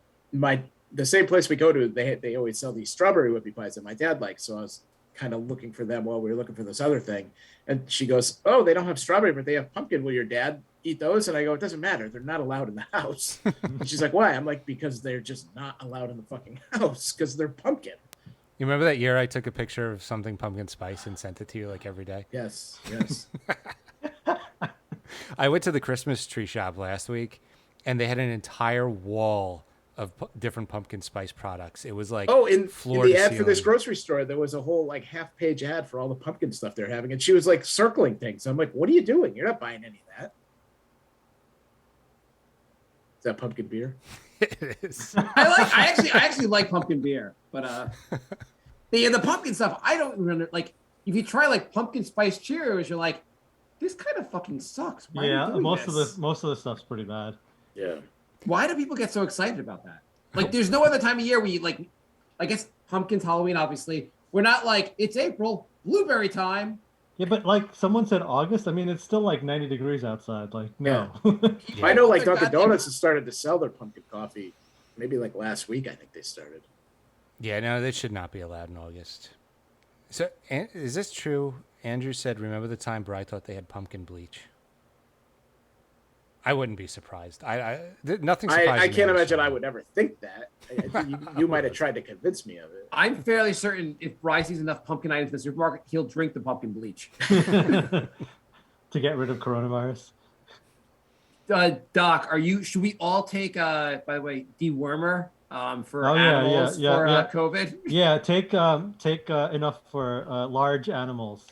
[SPEAKER 5] the same place we go to, they always sell these strawberry whoopie pies that my dad likes. So I was kind of looking for them while we were looking for this other thing. And she goes, "Oh, they don't have strawberry, but they have pumpkin. Will your dad eat those?" And I go, "It doesn't matter. They're not allowed in the house." And she's like, "Why?" I'm like, "Because they're just not allowed in the fucking house because they're pumpkin."
[SPEAKER 1] You remember that year I took a picture of something pumpkin spice and sent it to you like every day?
[SPEAKER 5] Yes.
[SPEAKER 1] I went to the Christmas tree shop last week, and they had an entire wall of different pumpkin spice products. It was like
[SPEAKER 5] in
[SPEAKER 1] floor
[SPEAKER 5] the
[SPEAKER 1] to
[SPEAKER 5] ad for this
[SPEAKER 1] ceiling.
[SPEAKER 5] grocery store, there was a whole like half-page ad for all the pumpkin stuff they're having, and she was like circling things. I'm like, "What are you doing? You're not buying any of that." Is that pumpkin beer?
[SPEAKER 1] It is.
[SPEAKER 2] I actually like pumpkin beer, but the pumpkin stuff I don't remember. Like if you try like pumpkin spice Cheerios, you're like, this kind of fucking sucks. Why are you doing
[SPEAKER 4] most
[SPEAKER 2] this?
[SPEAKER 4] of the stuff's pretty bad.
[SPEAKER 5] Yeah.
[SPEAKER 2] Why do people get so excited about that? Like, there's no other time of year where you like, I guess pumpkin's Halloween, obviously. We're not like, it's April, blueberry time.
[SPEAKER 4] Yeah, but like someone said August. I mean, it's still like 90 degrees outside. Like, no.
[SPEAKER 5] I know like
[SPEAKER 2] They're
[SPEAKER 5] Dunkin'
[SPEAKER 2] goddamn-
[SPEAKER 5] Donuts has started to sell their pumpkin coffee. Maybe like last week, I think they started.
[SPEAKER 1] Yeah, no, they should not be allowed in August. So, is this true? Andrew said, "Remember the time Bri thought they had pumpkin bleach?" I wouldn't be surprised. Nothing surprising.
[SPEAKER 5] I can't
[SPEAKER 1] me
[SPEAKER 5] imagine
[SPEAKER 1] this
[SPEAKER 5] I would ever think that. You might have tried to convince me of it.
[SPEAKER 2] I'm fairly certain if Bryce sees enough pumpkin items in the supermarket, he'll drink the pumpkin bleach.
[SPEAKER 4] To get rid of coronavirus.
[SPEAKER 2] Doc, should we all take, by the way, dewormer for
[SPEAKER 4] Oh, yeah,
[SPEAKER 2] animals
[SPEAKER 4] yeah,
[SPEAKER 2] for
[SPEAKER 4] yeah.
[SPEAKER 2] COVID?
[SPEAKER 4] Yeah, take enough for large animals.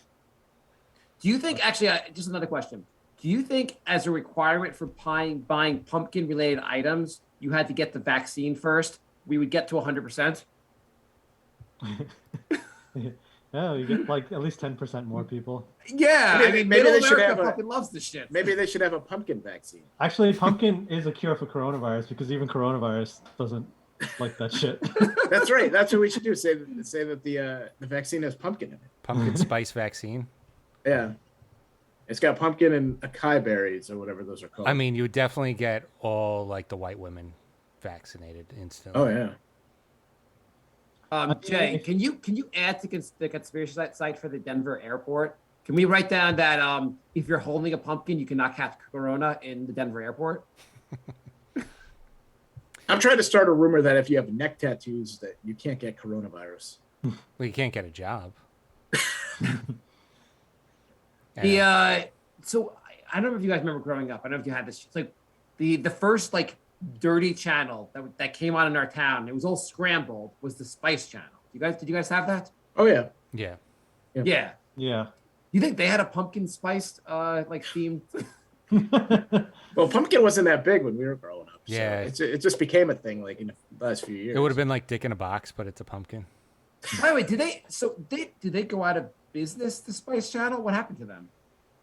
[SPEAKER 2] Do you think, actually, just another question. Do you think as a requirement for buying pumpkin-related items, you had to get the vaccine first, we would get to 100%?
[SPEAKER 4] Yeah, you get like at least 10% more people.
[SPEAKER 2] Yeah,
[SPEAKER 5] Maybe
[SPEAKER 2] Middle
[SPEAKER 5] they should
[SPEAKER 2] America
[SPEAKER 5] have
[SPEAKER 2] fucking loves this shit.
[SPEAKER 5] Maybe they should have a pumpkin vaccine.
[SPEAKER 4] Actually, pumpkin is a cure for coronavirus because even coronavirus doesn't like that shit.
[SPEAKER 5] That's right. That's what we should do. Say that the vaccine has pumpkin in it.
[SPEAKER 1] Pumpkin spice vaccine.
[SPEAKER 5] Yeah. It's got pumpkin and acai berries or whatever those are called.
[SPEAKER 1] I mean, you would definitely get all like the white women vaccinated instantly.
[SPEAKER 5] Oh yeah.
[SPEAKER 2] Jay, can you add to the conspiracy site for the Denver airport? Can we write down that if you're holding a pumpkin, you cannot catch corona in the Denver airport?
[SPEAKER 5] I'm trying to start a rumor that if you have neck tattoos, that you can't get coronavirus.
[SPEAKER 1] Well, you can't get a job.
[SPEAKER 2] So I don't know if you guys remember growing up. I don't know if you had this. It's like the first like dirty channel that came on in our town. It was all scrambled. Was the Spice Channel? Did you guys have that?
[SPEAKER 5] Oh yeah.
[SPEAKER 1] Yeah.
[SPEAKER 2] Yeah.
[SPEAKER 4] Yeah.
[SPEAKER 2] You think they had a pumpkin spiced like theme?
[SPEAKER 5] Well, pumpkin wasn't that big when we were growing up.
[SPEAKER 1] Yeah.
[SPEAKER 5] So it just became a thing like in the last few years.
[SPEAKER 1] It would have been like Dick in a Box, but it's a pumpkin.
[SPEAKER 2] By the way, did they go out of business, the Spice Channel? What happened to them?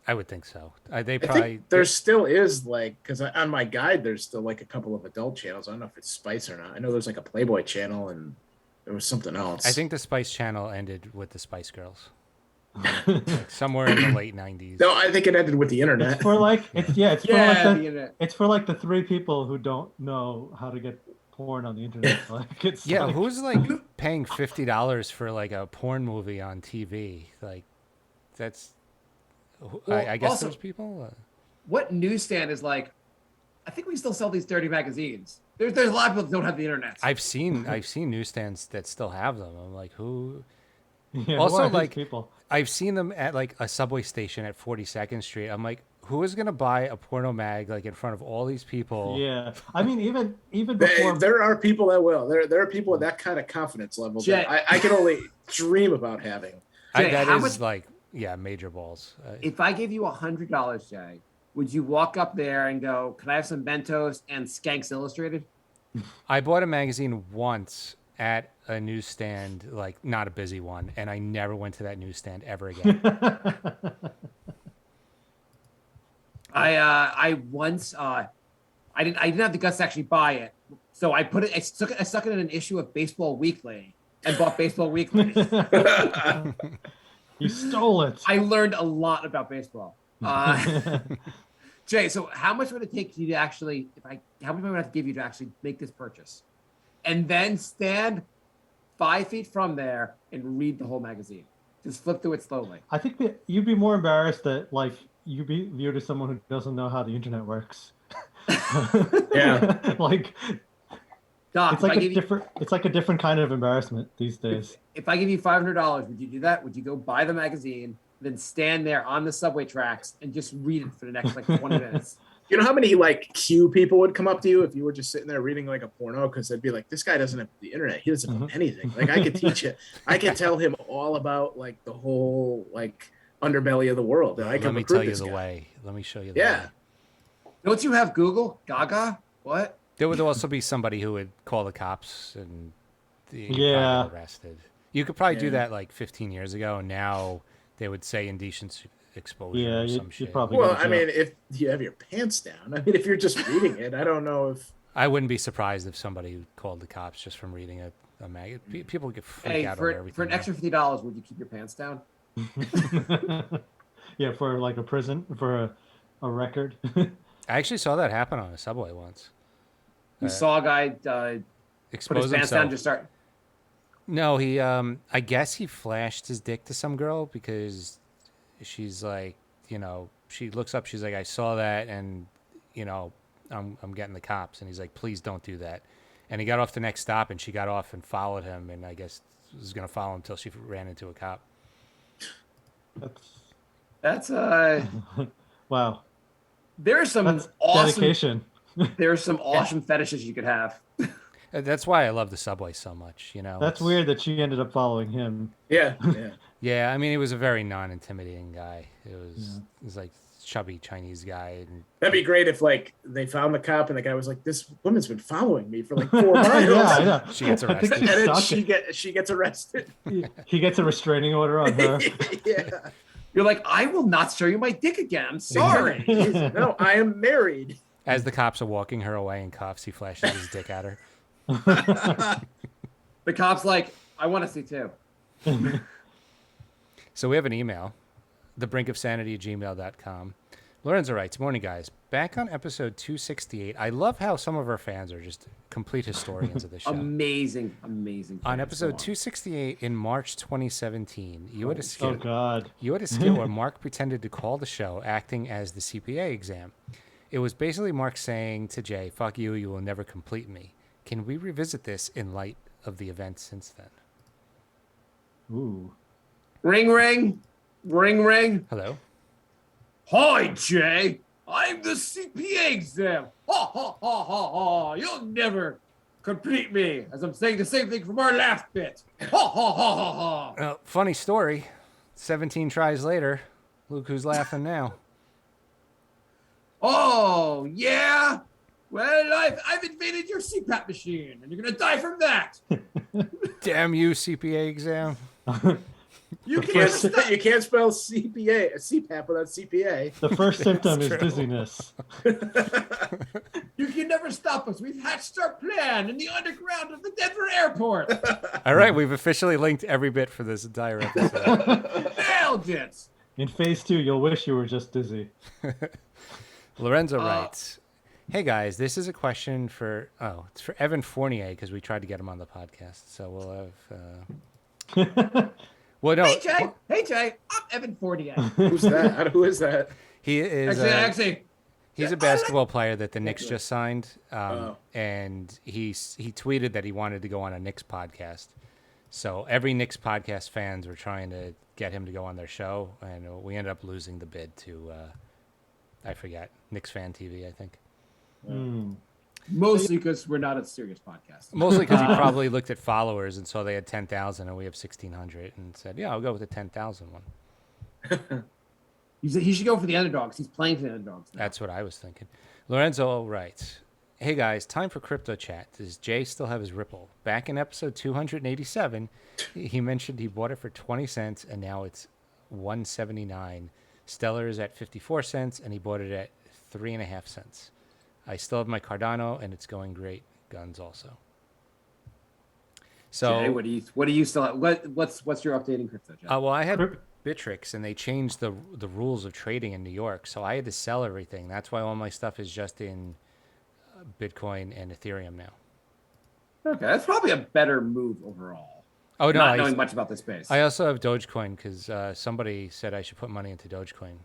[SPEAKER 1] I would think so. They
[SPEAKER 5] I
[SPEAKER 1] probably
[SPEAKER 5] think there still is like, because on my guide there's still like a couple of adult channels. I don't know if it's Spice or not. I know there's like a Playboy channel and there was something else.
[SPEAKER 1] I think the Spice Channel ended with the Spice Girls. Like somewhere in the late 90s.
[SPEAKER 5] No, I think it ended with the internet.
[SPEAKER 4] It's for like it's
[SPEAKER 2] Yeah,
[SPEAKER 4] for
[SPEAKER 2] the
[SPEAKER 4] like
[SPEAKER 2] internet.
[SPEAKER 4] it's for like the 3 people who don't know how to get porn on the internet. Like it's
[SPEAKER 1] Yeah,
[SPEAKER 4] like,
[SPEAKER 1] who's like paying $50 for like a porn movie on TV? Like, that's.
[SPEAKER 2] Well,
[SPEAKER 1] I guess
[SPEAKER 2] also-
[SPEAKER 1] those people.
[SPEAKER 2] What newsstand is like? I think we still sell these dirty magazines. There's a lot of people that don't have the internet.
[SPEAKER 1] I've seen newsstands that still have them. I'm like, who?
[SPEAKER 4] yeah,
[SPEAKER 1] Also,
[SPEAKER 4] who are these
[SPEAKER 1] like-
[SPEAKER 4] people.
[SPEAKER 1] I've seen them at like a subway station at 42nd Street. I'm like, who is gonna buy a porno mag like in front of all these people?
[SPEAKER 4] Yeah, I mean even before
[SPEAKER 5] There are people that will. There are people with that kind of confidence level
[SPEAKER 2] Jet.
[SPEAKER 5] that I can only dream about having.
[SPEAKER 2] Jay,
[SPEAKER 1] That
[SPEAKER 2] how
[SPEAKER 1] is
[SPEAKER 2] much-
[SPEAKER 1] like, yeah, major balls.
[SPEAKER 2] If I gave you $100, Jay, would you walk up there and go, "Can I have some Bentos and Skanks Illustrated"?
[SPEAKER 1] I bought a magazine once at a newsstand, like not a busy one, and I never went to that newsstand ever again.
[SPEAKER 2] I once I didn't have the guts to actually buy it, so I put it. I stuck it in an issue of Baseball Weekly and bought Baseball Weekly.
[SPEAKER 4] You stole it.
[SPEAKER 2] I learned a lot about baseball. Jay, so how much would it take you to actually, how much money would I have to give you to actually make this purchase? And then stand 5 feet from there and read the whole magazine. Just flip through it slowly.
[SPEAKER 4] I think that you'd be more embarrassed that like you be viewed as someone who doesn't know how the internet works.
[SPEAKER 5] Yeah.
[SPEAKER 4] Like
[SPEAKER 2] Doc,
[SPEAKER 4] it's like a different kind of embarrassment these days.
[SPEAKER 2] if I give you $500, would you do that? Would you go buy the magazine, then stand there on the subway tracks and just read it for the next like 20 minutes?
[SPEAKER 5] You know how many like Q people would come up to you if you were just sitting there reading like a porno? Because they'd be like, "This guy doesn't have the internet. He doesn't know anything." Like I could teach it. I could tell him all about like the whole like underbelly of the world. And I
[SPEAKER 1] Let
[SPEAKER 5] can
[SPEAKER 1] me
[SPEAKER 5] recruit
[SPEAKER 1] tell you
[SPEAKER 5] this
[SPEAKER 1] the
[SPEAKER 5] guy.
[SPEAKER 1] way. Let me show you the
[SPEAKER 5] Yeah.
[SPEAKER 1] way.
[SPEAKER 2] Don't you have Google? Gaga? What?
[SPEAKER 1] There would also be somebody who would call the cops and you'd
[SPEAKER 4] Yeah.
[SPEAKER 1] probably get arrested. You could probably do
[SPEAKER 5] Yeah.
[SPEAKER 1] that like 15 years ago, and now they would say indecent exposure
[SPEAKER 4] Yeah,
[SPEAKER 1] or
[SPEAKER 4] you'd
[SPEAKER 1] some shit.
[SPEAKER 4] probably-
[SPEAKER 5] Well,
[SPEAKER 4] go to
[SPEAKER 5] I mean,
[SPEAKER 4] jail.
[SPEAKER 5] if you have your pants down, I mean, if you're just reading it, I don't know if.
[SPEAKER 1] I wouldn't be surprised if somebody called the cops just from reading a mag. People get freaked
[SPEAKER 2] Hey,
[SPEAKER 1] out over
[SPEAKER 2] for
[SPEAKER 1] everything.
[SPEAKER 2] an
[SPEAKER 1] now.
[SPEAKER 2] extra $50, would you keep your pants down?
[SPEAKER 4] Yeah, for like a prison for a record.
[SPEAKER 1] I actually saw that happen on a subway once.
[SPEAKER 2] You saw a guy put his
[SPEAKER 1] Expose
[SPEAKER 2] pants down,
[SPEAKER 1] himself.
[SPEAKER 2] just start.
[SPEAKER 1] No, he. I guess he flashed his dick to some girl because she's like, she looks up. She's like, I saw that, and I'm getting the cops. And he's like, please don't do that. And he got off the next stop, and she got off and followed him, and I guess was gonna follow him until she ran into a cop.
[SPEAKER 2] That's
[SPEAKER 4] Wow,
[SPEAKER 2] there's some
[SPEAKER 4] that's
[SPEAKER 2] awesome
[SPEAKER 4] dedication.
[SPEAKER 2] there's some awesome fetishes you could have.
[SPEAKER 1] That's why I love the subway so much.
[SPEAKER 4] That's
[SPEAKER 1] It's-
[SPEAKER 4] weird that she ended up following him.
[SPEAKER 5] Yeah, yeah.
[SPEAKER 1] Yeah, I mean, he was a very non-intimidating guy. It was like chubby Chinese guy, and
[SPEAKER 5] That'd be great if like they found the cop and the guy was like, "This woman's been following me for like 4 miles."
[SPEAKER 4] Yeah, I know.
[SPEAKER 1] She gets
[SPEAKER 4] I think
[SPEAKER 1] arrested.
[SPEAKER 4] she's
[SPEAKER 5] And then
[SPEAKER 4] stalking.
[SPEAKER 5] she gets arrested.
[SPEAKER 4] He gets a restraining order on her.
[SPEAKER 5] Yeah.
[SPEAKER 2] You're like, I will not show you my dick again. I'm sorry.
[SPEAKER 5] No, I am married.
[SPEAKER 1] as the cops are walking her away in cuffs, he flashes his dick at her.
[SPEAKER 2] The cop's like, I want to see too.
[SPEAKER 1] So we have an email, thebrinkofsanity@gmail.com. Lorenzo writes, morning, guys. Back on episode 268, I love how some of our fans are just complete historians of this show.
[SPEAKER 2] Amazing.
[SPEAKER 1] On episode 268 in March 2017, you had a
[SPEAKER 4] Oh
[SPEAKER 1] skit.
[SPEAKER 4] God.
[SPEAKER 1] You had a skit where Marc pretended to call the show acting as the CPA exam. It was basically Marc saying to Jay, fuck you, you will never complete me. Can we revisit this in light of the events since then?
[SPEAKER 4] Ooh.
[SPEAKER 2] Ring, ring. Ring, ring.
[SPEAKER 1] Hello?
[SPEAKER 2] Hi, Jay. I'm the CPA exam. Ha, ha, ha, ha, ha. You'll never complete me. As I'm saying the same thing from our last bit. Ha, ha, ha, ha, ha.
[SPEAKER 1] Funny story. 17 tries later, look who's laughing now.
[SPEAKER 2] Oh, yeah? Well, I've invaded your Cpap machine, and you're gonna die from that.
[SPEAKER 1] Damn you, CPA exam.
[SPEAKER 2] You can't
[SPEAKER 5] You can't spell CPAP without CPA.
[SPEAKER 4] The first symptom is
[SPEAKER 1] true.
[SPEAKER 4] dizziness.
[SPEAKER 2] You can never stop us. We've hatched our plan in the underground of the Denver airport.
[SPEAKER 1] All right, we've officially linked every bit for this entire episode.
[SPEAKER 2] Nailed it.
[SPEAKER 4] In phase 2, you'll wish you were just dizzy.
[SPEAKER 1] Lorenzo writes, "Hey guys, this is a question for it's for Evan Fournier because we tried to get him on the podcast. So we'll have well, no,
[SPEAKER 2] Hey Jay, I'm Evan Fournier.
[SPEAKER 5] Who's that? Who is that?
[SPEAKER 1] he is
[SPEAKER 2] Actually,
[SPEAKER 1] he's a basketball player that the Knicks just signed,
[SPEAKER 5] Oh.
[SPEAKER 1] and he tweeted that he wanted to go on a Knicks podcast. So every Knicks podcast fans were trying to get him to go on their show, and we ended up losing the bid to I forget, Knicks Fan TV, I think.
[SPEAKER 2] mostly because we're not a serious podcast.
[SPEAKER 1] Mostly because he probably looked at followers and saw they had 10,000 and we have 1,600 and said, yeah, I'll go with the 10,000 one.
[SPEAKER 2] He should go for the underdogs. He's playing for the underdogs now.
[SPEAKER 1] That's what I was thinking. Lorenzo writes, "Hey guys, time for crypto chat. Does Jay still have his Ripple? Back in episode 287, he mentioned he bought it for 20 cents and now it's 179. Stellar is at 54 cents and he bought it at 3.5 cents. I still have my Cardano and it's going great. Guns also." So
[SPEAKER 2] Jay, what do you still have? What's your updating crypto, Jay?
[SPEAKER 1] well, I had Bittrex and they changed the rules of trading in New York, so I had to sell everything. That's why all my stuff is just in Bitcoin and Ethereum now.
[SPEAKER 2] Okay, that's probably a better move overall.
[SPEAKER 1] Oh no,
[SPEAKER 2] Not knowing much about the space.
[SPEAKER 1] I also have Dogecoin because somebody said I should put money into Dogecoin.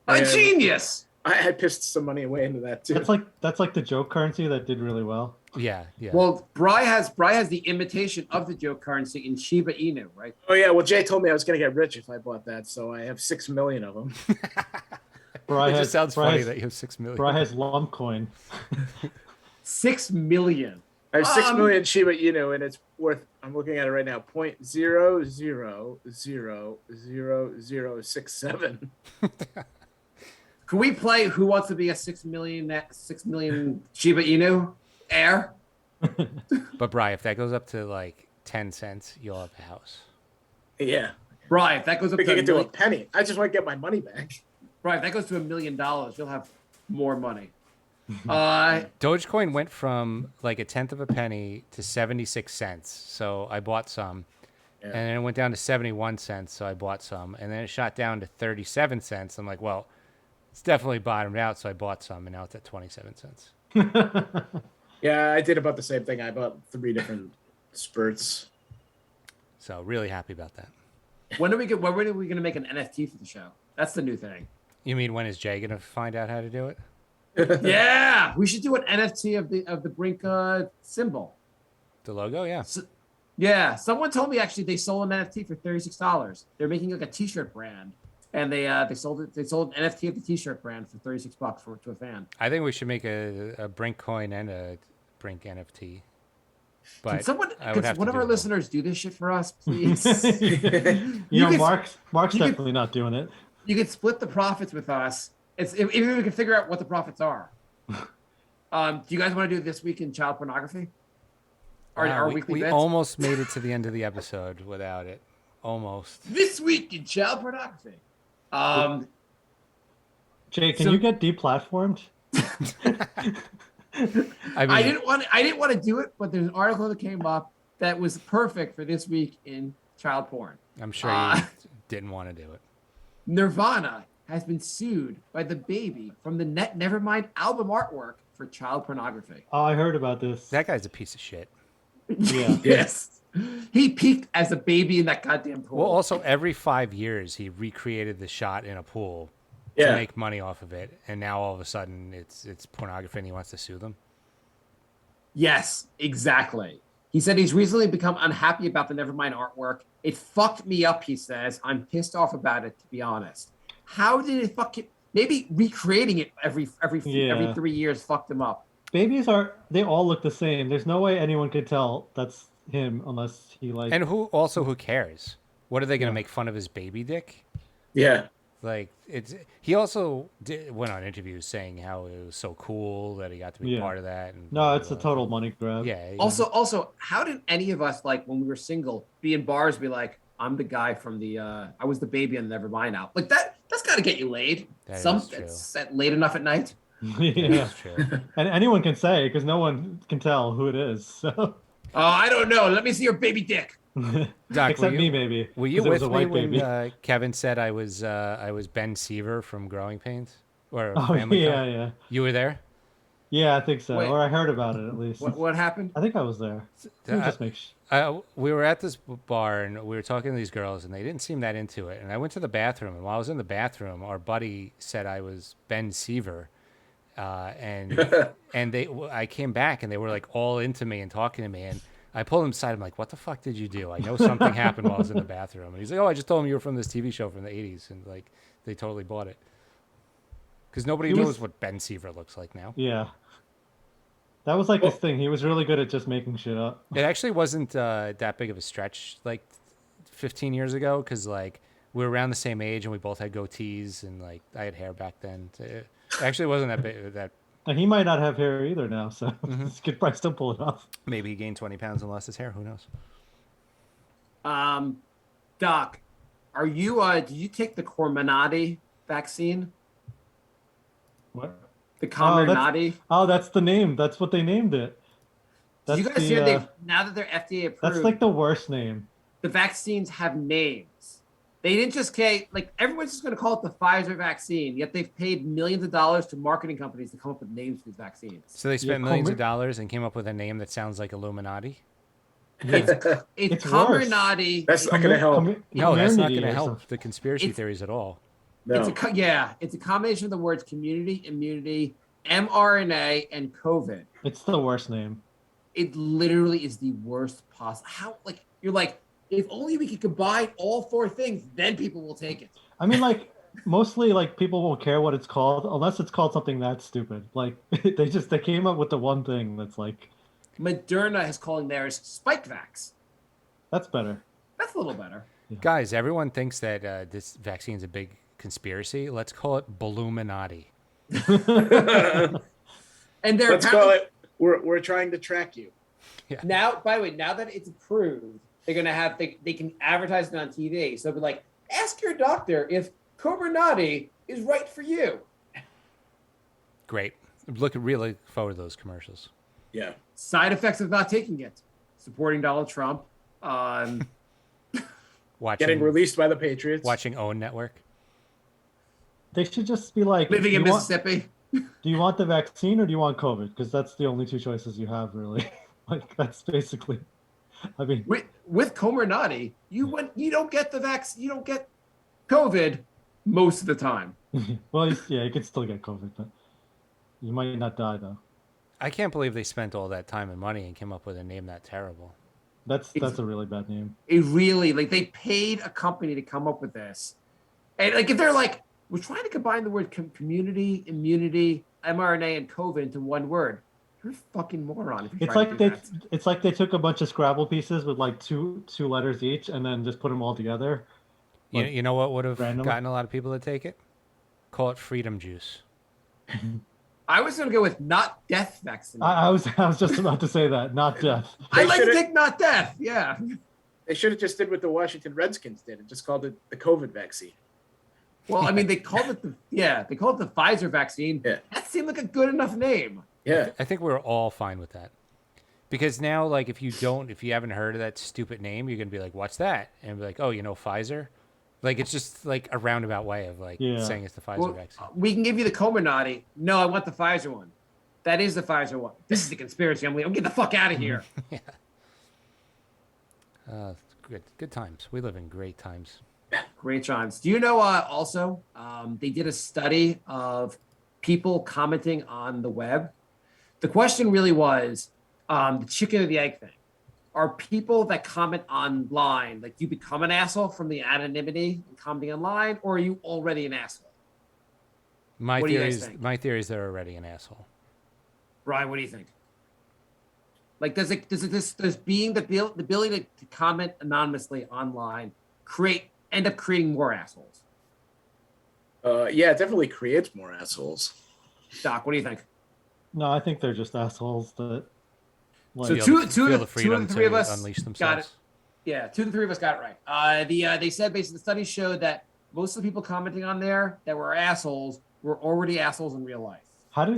[SPEAKER 2] A genius.
[SPEAKER 5] I had pissed some money away into that too.
[SPEAKER 4] That's like the joke currency that did really well.
[SPEAKER 1] Yeah.
[SPEAKER 2] Well, Bry has the imitation of the joke currency in Shiba Inu, right?
[SPEAKER 5] Oh yeah, well Jay told me I was gonna get rich if I bought that, so I have 6 million of them.
[SPEAKER 1] It just sounds funny that you have 6 million.
[SPEAKER 4] Bry has lump coin.
[SPEAKER 2] 6 million.
[SPEAKER 5] I have 6 million Shiba Inu, and it's worth. I'm looking at it right now. 0.00000067.
[SPEAKER 2] Can we play Who Wants to Be a 6 million Shiba Inu heir?
[SPEAKER 1] But Bri, if that goes up to like 10 cents, you'll have a house.
[SPEAKER 5] Yeah,
[SPEAKER 2] Bri, if that goes up
[SPEAKER 5] we
[SPEAKER 2] to
[SPEAKER 5] can get to a penny. I just want to get my money back.
[SPEAKER 2] Bri, if that goes to $1 million, you'll have more money.
[SPEAKER 1] Dogecoin went from like a tenth of a penny to 76 cents. So I bought some.
[SPEAKER 5] Yeah.
[SPEAKER 1] And then it went down to 71 cents. So I bought some. And then it shot down to 37 cents. I'm like, well, it's definitely bottomed out. So I bought some. And now it's at 27 cents.
[SPEAKER 5] Yeah, I did about the same thing. I bought 3 different spurts.
[SPEAKER 1] So really happy about that.
[SPEAKER 2] When are we going to make an NFT for the show? That's the new thing.
[SPEAKER 1] You mean when is Jay going to find out how to do it?
[SPEAKER 2] Yeah, we should do an NFT of the Brink symbol.
[SPEAKER 1] The logo? Yeah.
[SPEAKER 2] Yeah, someone told me actually they sold an NFT for $36. They're making like a T-shirt brand, and they sold it. They sold an NFT of the T-shirt brand for $36 to a fan.
[SPEAKER 1] I think we should make a Brink coin and a Brink NFT. But
[SPEAKER 2] Can one of our listeners do this shit for us, please?
[SPEAKER 4] Marc's definitely not doing it.
[SPEAKER 2] You could split the profits with us. If we can figure out what the profits are. Do you guys want to do This Week in Child Pornography?
[SPEAKER 1] We almost made it to the end of the episode without it. Almost.
[SPEAKER 2] This Week in Child Pornography.
[SPEAKER 4] Jay, can you get deplatformed?
[SPEAKER 2] I didn't want to do it, but there's an article that came up that was perfect for This Week in Child Porn.
[SPEAKER 1] I'm sure you didn't want to do it.
[SPEAKER 2] Nirvana has been sued by the baby from the Nevermind album artwork for child pornography.
[SPEAKER 4] Oh, I heard about this.
[SPEAKER 1] That guy's a piece of shit.
[SPEAKER 4] Yeah.
[SPEAKER 2] Yes. He peaked as a baby in that goddamn pool.
[SPEAKER 1] Well, also, every 5 years, he recreated the shot in a pool to make money off of it. And now, all of a sudden, it's pornography and he wants to sue them.
[SPEAKER 2] Yes, exactly. He said he's recently become unhappy about the Nevermind artwork. It fucked me up, he says. I'm pissed off about it, to be honest. How did it fuck it? Maybe recreating it every 3 years fucked him up.
[SPEAKER 4] Babies they all look the same. There's no way anyone could tell that's him unless he like.
[SPEAKER 1] And who cares? What are they going to make fun of his baby dick?
[SPEAKER 5] Yeah.
[SPEAKER 1] Like he also went on interviews saying how it was so cool that he got to be part of that. And
[SPEAKER 4] no, it's a total money grab.
[SPEAKER 1] Yeah.
[SPEAKER 2] Also, how did any of us, like when we were single, be in bars, be like, I'm the guy from the I was the baby on Nevermind Out. Like that's got to get you laid.
[SPEAKER 1] That is true.
[SPEAKER 2] It's late enough at night.
[SPEAKER 4] Yeah,
[SPEAKER 1] That's true.
[SPEAKER 4] and anyone can say because no one can tell who it is. So.
[SPEAKER 2] Oh, I don't know. Let me see your baby dick.
[SPEAKER 1] Doc,
[SPEAKER 4] Except me, maybe.
[SPEAKER 1] Were you
[SPEAKER 4] 'cause it was
[SPEAKER 1] with
[SPEAKER 4] a
[SPEAKER 1] me
[SPEAKER 4] white
[SPEAKER 1] when
[SPEAKER 4] baby.
[SPEAKER 1] Kevin said I was Ben Seaver from Growing Pains or
[SPEAKER 4] Oh
[SPEAKER 1] Family
[SPEAKER 4] yeah,
[SPEAKER 1] Guy?
[SPEAKER 4] yeah,
[SPEAKER 1] You were there?
[SPEAKER 4] yeah. I think so,
[SPEAKER 2] Wait.
[SPEAKER 4] or I heard about it at least.
[SPEAKER 2] What happened?
[SPEAKER 4] I think I was there. Let me just make sure.
[SPEAKER 1] We were at this bar and we were talking to these girls and they didn't seem that into it. And I went to the bathroom and while I was in the bathroom, our buddy said I was Ben Seaver. And I came back and they were like all into me and talking to me and I pulled him aside. I'm like, what the fuck did you do? I know something happened while I was in the bathroom. And he's like, oh, I just told him you were from this TV show from the 80s. And like, they totally bought it. Because nobody knows what Ben Seaver looks like now.
[SPEAKER 4] Yeah. That was like his thing. He was really good at just making shit up.
[SPEAKER 1] It actually wasn't that big of a stretch like 15 years ago. Because like, we were around the same age and we both had goatees. And like, I had hair back then. So it actually wasn't that big.
[SPEAKER 4] And he might not have hair either now, so he could probably still pull it off.
[SPEAKER 1] Maybe he gained 20 pounds and lost his hair. Who knows?
[SPEAKER 2] Doc, are you did you take the Comirnaty vaccine?
[SPEAKER 4] What?
[SPEAKER 2] The Comirnaty?
[SPEAKER 4] Oh, that's the name. That's what they named it.
[SPEAKER 2] Did you guys hear now that they're FDA approved?
[SPEAKER 4] That's like the worst name.
[SPEAKER 2] The vaccines have names. They didn't just like everyone's just going to call it the Pfizer vaccine. Yet they've paid millions of dollars to marketing companies to come up with names for these vaccines.
[SPEAKER 1] So they spent millions of dollars and came up with a name that sounds like Illuminati.
[SPEAKER 2] It's Comirnaty.
[SPEAKER 5] That's not going to help.
[SPEAKER 1] No, that's not going to help the conspiracy theories at all.
[SPEAKER 5] No.
[SPEAKER 2] It's a combination of the words community, immunity, mRNA, and COVID.
[SPEAKER 4] It's the worst name.
[SPEAKER 2] It literally is the worst possible. How you're like, if only we could combine all four things, then people will take it.
[SPEAKER 4] I mean, like mostly, like people won't care what it's called unless it's called something that stupid. Like they came up with the one thing that's like.
[SPEAKER 2] Moderna is calling theirs Spikevax.
[SPEAKER 4] That's better.
[SPEAKER 2] That's a little better.
[SPEAKER 4] Yeah.
[SPEAKER 1] Guys, everyone thinks that this vaccine is a big conspiracy. Let's call it Balluminati.
[SPEAKER 2] And they're
[SPEAKER 5] Let's call it. We're trying to track you.
[SPEAKER 1] Yeah.
[SPEAKER 2] Now, by the way, now that it's approved, they're gonna have they can advertise it on TV. So they'll be like, ask your doctor if Comirnaty is right for you.
[SPEAKER 1] Great. Really forward to those commercials.
[SPEAKER 5] Yeah.
[SPEAKER 2] Side effects of not taking it: supporting Donald Trump,
[SPEAKER 1] Watching,
[SPEAKER 5] Getting released by the Patriots.
[SPEAKER 1] watching OWN Network.
[SPEAKER 4] They should just be like
[SPEAKER 2] living in Mississippi.
[SPEAKER 4] Do you want the vaccine or do you want COVID? Because that's the only two choices you have, really. Like that's basically. I mean,
[SPEAKER 2] with Comirnaty, you don't get the vaccine, you don't get COVID most of the time.
[SPEAKER 4] well, yeah, you could still get COVID, but you might not die though.
[SPEAKER 1] I can't believe they spent all that time and money and came up with a name that terrible.
[SPEAKER 4] That's a really bad name.
[SPEAKER 2] It really they paid a company to come up with this, and like if they're like, we're trying to combine the word community, immunity, mRNA, and COVID into one word. You're a fucking moron. If you're
[SPEAKER 4] It's like they took a bunch of Scrabble pieces with like two letters each, and then just put them all together. Like,
[SPEAKER 1] You know what would have
[SPEAKER 4] random?
[SPEAKER 1] gotten a lot of people to take it? Call it freedom juice.
[SPEAKER 2] I was gonna go with not death vaccine.
[SPEAKER 4] I was just about to say that, not death.
[SPEAKER 2] I like to take not death. Yeah.
[SPEAKER 5] They should have just did what the Washington Redskins did and just called it the COVID vaccine.
[SPEAKER 2] Well, I mean, they called it the Pfizer vaccine.
[SPEAKER 5] Yeah.
[SPEAKER 2] That seemed like a good enough name.
[SPEAKER 5] Yeah.
[SPEAKER 1] I think we're all fine with that. Because now, like, if you haven't heard of that stupid name, you're going to be like, what's that? And be like, oh, Pfizer? Like, it's just like a roundabout way of like saying it's the Pfizer vaccine.
[SPEAKER 2] We can give you the Comirnaty. No, I want the Pfizer one. That is the Pfizer one. This is the conspiracy. I'm get the fuck out of here.
[SPEAKER 1] Good times. We live in great times.
[SPEAKER 2] Great times. Do you know also they did a study of people commenting on the web? The question really was the chicken or the egg thing. Are people that comment online, like, do you become an asshole from the anonymity and commenting online, or are you already an asshole?
[SPEAKER 1] My
[SPEAKER 2] What do you
[SPEAKER 1] theory
[SPEAKER 2] guys
[SPEAKER 1] is
[SPEAKER 2] think?
[SPEAKER 1] they're already an asshole.
[SPEAKER 2] Brian, what do you think? Like, does being the ability to comment anonymously online end up creating more assholes?
[SPEAKER 5] Yeah, it definitely creates more assholes.
[SPEAKER 2] Doc, what do you think?
[SPEAKER 4] No, I think they're just assholes that like.
[SPEAKER 2] So
[SPEAKER 1] Feel
[SPEAKER 2] two
[SPEAKER 1] the
[SPEAKER 2] of the
[SPEAKER 1] freedom
[SPEAKER 2] three of
[SPEAKER 1] to
[SPEAKER 2] us
[SPEAKER 1] unleash
[SPEAKER 2] got it.
[SPEAKER 1] themselves.
[SPEAKER 2] Yeah, 2 of the 3 of us got it right. They said basically the study showed that most of the people commenting on there that were assholes were already assholes in real life.
[SPEAKER 4] How do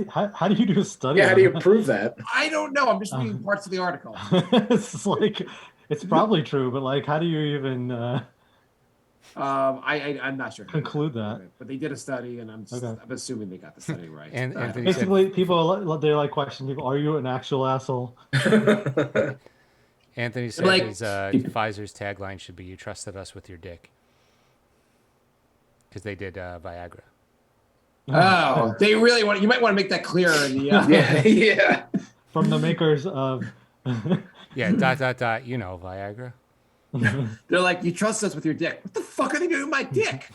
[SPEAKER 4] you do a study?
[SPEAKER 5] Yeah, how
[SPEAKER 4] on
[SPEAKER 5] do you
[SPEAKER 4] that?
[SPEAKER 5] prove that?
[SPEAKER 2] I don't know. I'm just reading parts of the article.
[SPEAKER 4] It's like it's probably true, but like, how do you even
[SPEAKER 2] I'm not sure how
[SPEAKER 4] conclude
[SPEAKER 2] to
[SPEAKER 4] that?
[SPEAKER 2] it, but they did a study, and I'm assuming they got the study right.
[SPEAKER 1] And Anthony
[SPEAKER 4] Basically,
[SPEAKER 1] said,
[SPEAKER 4] people they like question people. Are you an actual asshole?
[SPEAKER 1] Anthony said
[SPEAKER 2] Like-
[SPEAKER 1] his Pfizer's tagline should be "You trusted us with your dick," because they did Viagra.
[SPEAKER 2] Oh, they really want. You might want to make that clear in the.
[SPEAKER 5] Yeah.
[SPEAKER 4] From the makers of.
[SPEAKER 1] Yeah. ... You know, Viagra.
[SPEAKER 2] They're like, you trust us with your dick. What the fuck are they doing with my dick?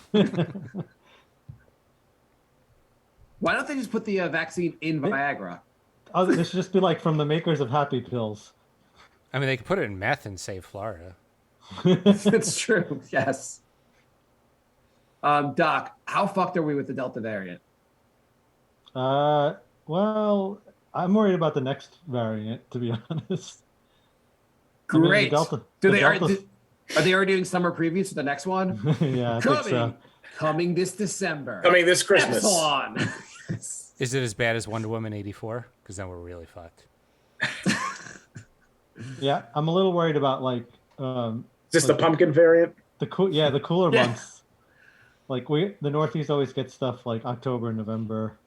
[SPEAKER 2] Why don't they just put the vaccine in Viagra?
[SPEAKER 4] Oh, this should just be like from the makers of Happy Pills.
[SPEAKER 1] I mean, they could put it in meth and save Florida.
[SPEAKER 2] It's true. Yes. Doc, how fucked are we with the Delta variant?
[SPEAKER 4] Well, I'm worried about the next variant, to be honest.
[SPEAKER 2] Great.
[SPEAKER 4] Delta-
[SPEAKER 2] Do
[SPEAKER 4] the
[SPEAKER 2] they
[SPEAKER 4] Delta's-
[SPEAKER 2] are they already doing summer previews for the next one?
[SPEAKER 4] Yeah, I think so.
[SPEAKER 2] Coming this December.
[SPEAKER 5] Coming this Christmas.
[SPEAKER 2] Epsilon.
[SPEAKER 1] Is it as bad as Wonder Woman 84? Because then we're really fucked.
[SPEAKER 4] Yeah, I'm a little worried about like
[SPEAKER 5] Is this
[SPEAKER 4] like
[SPEAKER 5] the pumpkin variant?
[SPEAKER 4] the cooler
[SPEAKER 2] Yeah.
[SPEAKER 4] months. Like the Northeast always gets stuff like October, November.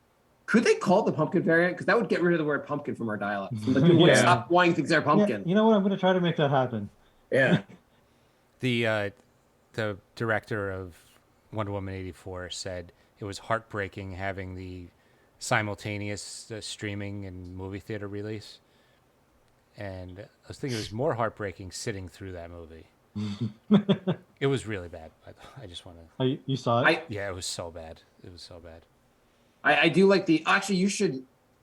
[SPEAKER 2] Could they call it the pumpkin variant? Because that would get rid of the word pumpkin from our dialect. So the people would
[SPEAKER 4] Yeah.
[SPEAKER 2] stop wanting things that are pumpkin.
[SPEAKER 4] Yeah, you know what? I'm going to try to make that happen.
[SPEAKER 5] Yeah.
[SPEAKER 1] The director of Wonder Woman 84 said it was heartbreaking having the simultaneous streaming and movie theater release. And I was thinking it was more heartbreaking sitting through that movie. It was really bad. I just want to.
[SPEAKER 4] Oh, you saw it?
[SPEAKER 1] Yeah, it was so bad. It was so bad.
[SPEAKER 2] I do like actually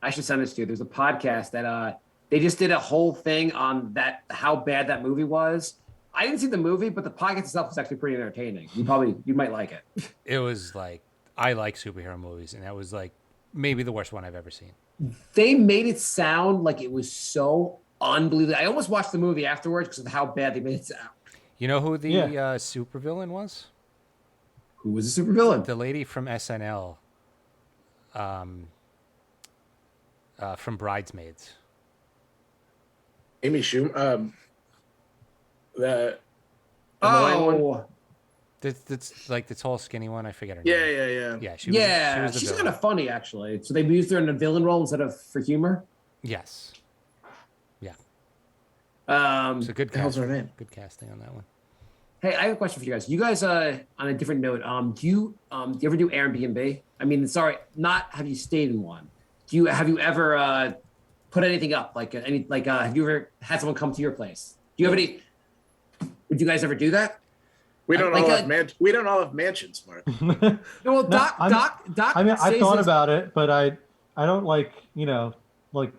[SPEAKER 2] I should send this to you. There's a podcast that they just did a whole thing on that, how bad that movie was. I didn't see the movie, but the podcast itself was actually pretty entertaining. You might like it.
[SPEAKER 1] It was like, I like superhero movies, and that was like maybe the worst one I've ever seen.
[SPEAKER 2] They made it sound like it was so unbelievable. I almost watched the movie afterwards because of how bad they made it sound.
[SPEAKER 1] You know who the supervillain was?
[SPEAKER 2] Who was the supervillain?
[SPEAKER 1] The lady from SNL, from Bridesmaids.
[SPEAKER 5] Amy Schumer. The annoying one?
[SPEAKER 1] That's like the tall, skinny one. I forget her name.
[SPEAKER 5] Yeah.
[SPEAKER 1] Yeah, she was the
[SPEAKER 2] she's
[SPEAKER 1] villain.
[SPEAKER 2] kind of funny actually. So they used her in a villain role instead of for humor.
[SPEAKER 1] Yes. Yeah.
[SPEAKER 2] Um,
[SPEAKER 1] So good
[SPEAKER 5] the hell's her
[SPEAKER 1] casting.
[SPEAKER 5] name?
[SPEAKER 1] Good casting on that one.
[SPEAKER 2] Hey, I have a question for you guys. You guys, on a different note, do you ever do Airbnb? I mean, sorry, not have you stayed in one? Have you ever put anything up? Have you ever had someone come to your place? Do you have any? Would you guys ever do that?
[SPEAKER 5] We don't
[SPEAKER 2] Like
[SPEAKER 5] all have mansions, Mark.
[SPEAKER 2] No, well, Doc.
[SPEAKER 4] I mean, I've
[SPEAKER 2] says
[SPEAKER 4] thought
[SPEAKER 2] this-
[SPEAKER 4] about it, but I don't like, like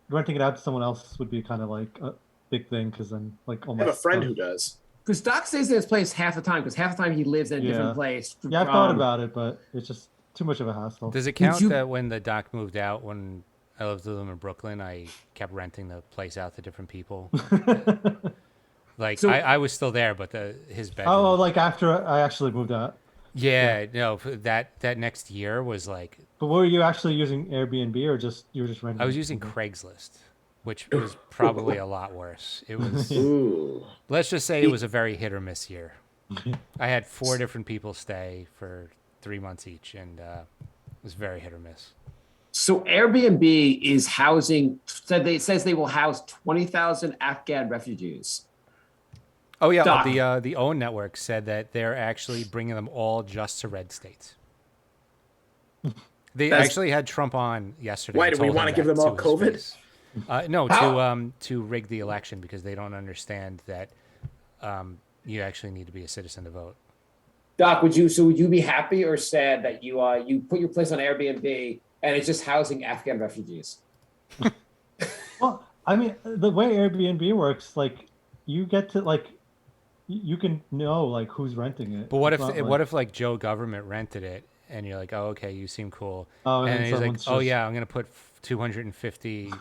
[SPEAKER 4] renting it out to someone else would be kind of like a big thing because then like
[SPEAKER 5] I
[SPEAKER 4] almost.
[SPEAKER 5] have a friend who does.
[SPEAKER 2] Because Doc stays in his place half the time, because half the time he lives in a different place.
[SPEAKER 4] Yeah, I've thought about it, but it's just too much of a hassle.
[SPEAKER 1] Does it count
[SPEAKER 2] you-
[SPEAKER 1] that when the doc moved out, when I lived with him in Brooklyn, I kept renting the place out to different people? Like,
[SPEAKER 2] So-
[SPEAKER 1] I was still there, but his bedroom.
[SPEAKER 4] Oh, like after I actually moved out.
[SPEAKER 1] Yeah, no, that next year was like,
[SPEAKER 4] But were you actually using Airbnb or you were just renting?
[SPEAKER 1] I was using Craigslist, which was probably a lot worse. It was,
[SPEAKER 5] Ooh.
[SPEAKER 1] let's just say it was a very hit or miss year. I had 4 different people stay for 3 months each, and it was very hit or miss.
[SPEAKER 2] So Airbnb is housing. It says they will house 20,000 Afghan refugees.
[SPEAKER 1] Oh yeah,
[SPEAKER 2] Doc.
[SPEAKER 1] the OWN network said that they're actually bringing them all just to red states. They
[SPEAKER 2] That's-
[SPEAKER 1] actually had Trump on yesterday.
[SPEAKER 5] Why,
[SPEAKER 1] and
[SPEAKER 5] do we
[SPEAKER 1] told
[SPEAKER 5] wanna
[SPEAKER 1] him
[SPEAKER 5] give
[SPEAKER 1] that
[SPEAKER 5] them all
[SPEAKER 1] to his
[SPEAKER 5] COVID?
[SPEAKER 1] face. No,
[SPEAKER 2] How?
[SPEAKER 1] to rig the election because they don't understand that you actually need to be a citizen to vote.
[SPEAKER 2] Doc, would you be happy or sad that you put your place on Airbnb and it's just housing Afghan refugees?
[SPEAKER 4] Well, I mean, the way Airbnb works, like you get to like you can know like who's renting it.
[SPEAKER 1] But what
[SPEAKER 4] It's
[SPEAKER 1] if
[SPEAKER 4] not
[SPEAKER 1] what if like Joe Government rented it and you're like, oh okay, you seem cool,
[SPEAKER 4] Oh, and
[SPEAKER 1] and
[SPEAKER 4] then
[SPEAKER 1] he's like,
[SPEAKER 4] someone's
[SPEAKER 1] oh
[SPEAKER 4] just-
[SPEAKER 1] yeah, I'm gonna put 250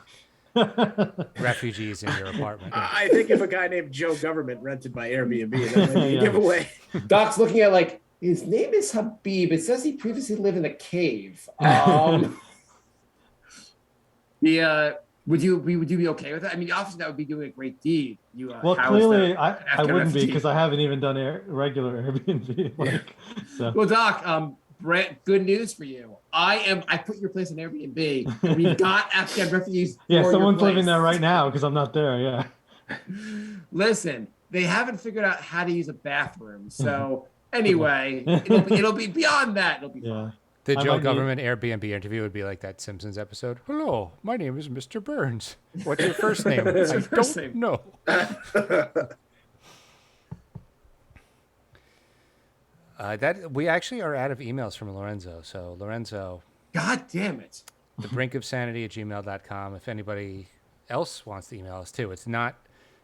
[SPEAKER 1] refugees in your apartment.
[SPEAKER 5] I think if a guy named Joe Government rented my Airbnb, that might be a
[SPEAKER 4] Yeah.
[SPEAKER 5] giveaway.
[SPEAKER 2] Doc's looking at like his name is Habib. It says he previously lived in a cave. Would you be okay with that? I mean, obviously that would be doing a great deed. You
[SPEAKER 4] Well,
[SPEAKER 2] house
[SPEAKER 4] clearly
[SPEAKER 2] the
[SPEAKER 4] I
[SPEAKER 2] Afghan
[SPEAKER 4] wouldn't be
[SPEAKER 2] refugee.
[SPEAKER 4] because I haven't even done regular Airbnb. Like, so.
[SPEAKER 2] Well, Doc, Brett, good news for you. I put your place in Airbnb, and we've got Afghan refugees.
[SPEAKER 4] Yeah,
[SPEAKER 2] for your
[SPEAKER 4] someone's living
[SPEAKER 2] place.
[SPEAKER 4] there right now because I'm not there. Yeah.
[SPEAKER 2] Listen, they haven't figured out how to use a bathroom. So anyway, it'll be beyond that. It'll be
[SPEAKER 4] Yeah.
[SPEAKER 2] fine.
[SPEAKER 1] The
[SPEAKER 4] I
[SPEAKER 1] Joe
[SPEAKER 4] might need-
[SPEAKER 1] Government Airbnb interview would be like that Simpsons episode. Hello, my name is Mr. Burns. What's your first name?
[SPEAKER 2] What's
[SPEAKER 1] I
[SPEAKER 2] your first
[SPEAKER 1] don't
[SPEAKER 2] name?
[SPEAKER 1] know. That we actually are out of emails from Lorenzo. So Lorenzo,
[SPEAKER 2] God damn it.
[SPEAKER 1] the brink of sanity at gmail.com. If anybody else wants to email us too, it's not.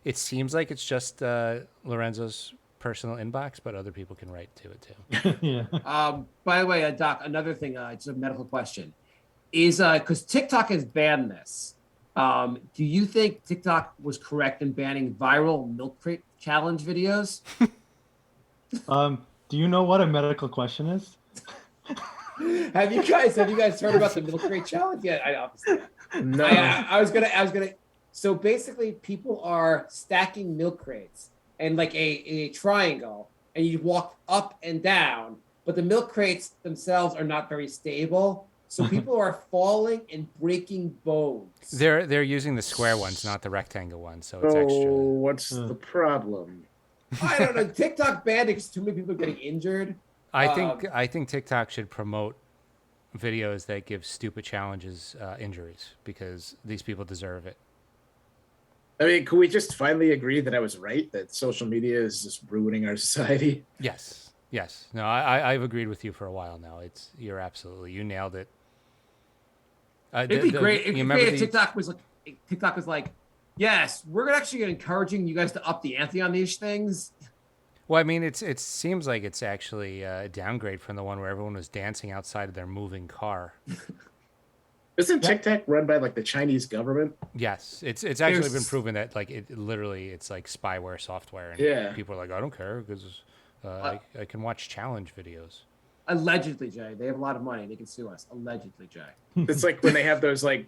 [SPEAKER 1] It seems like it's just Lorenzo's personal inbox, but other people can write to it too.
[SPEAKER 4] Yeah.
[SPEAKER 2] By the way, Doc, another thing, it's a medical question. Is because TikTok has banned this. Do you think TikTok was correct in banning viral milk crate challenge videos?
[SPEAKER 4] Do you know what a medical question is?
[SPEAKER 2] Have you guys heard about the milk crate challenge? Yeah, I obviously.
[SPEAKER 5] No.
[SPEAKER 2] I was gonna. So basically, people are stacking milk crates and like a triangle, and you walk up and down, but the milk crates themselves are not very stable. So people are falling and breaking bones.
[SPEAKER 1] They're using the square ones, not the rectangle ones, so it's
[SPEAKER 5] So
[SPEAKER 1] extra.
[SPEAKER 5] what's the problem?
[SPEAKER 2] I don't know. TikTok banned it because too many people are getting injured.
[SPEAKER 1] I think TikTok should promote videos that give stupid challenges injuries because these people deserve it.
[SPEAKER 5] I mean, could we just finally agree that I was right, that social media is just ruining our society?
[SPEAKER 1] Yes. No, I've agreed with you for a while now. You're absolutely, you nailed it.
[SPEAKER 2] It'd be great. It'd be
[SPEAKER 1] remember
[SPEAKER 2] great if TikTok was like, yes, we're actually encouraging you guys to up the ante on these things.
[SPEAKER 1] Well, I mean, it seems like it's actually a downgrade from the one where everyone was dancing outside of their moving car.
[SPEAKER 5] Isn't TikTok run by like the Chinese government?
[SPEAKER 1] Yes, it's actually been
[SPEAKER 2] There's-
[SPEAKER 1] proven that like it's like spyware software, and
[SPEAKER 5] Yeah.
[SPEAKER 1] people are like, I don't care because I can watch challenge videos.
[SPEAKER 2] Allegedly, Jay. They have a lot of money. They can sue us. Allegedly, Jay.
[SPEAKER 5] It's like when they have those like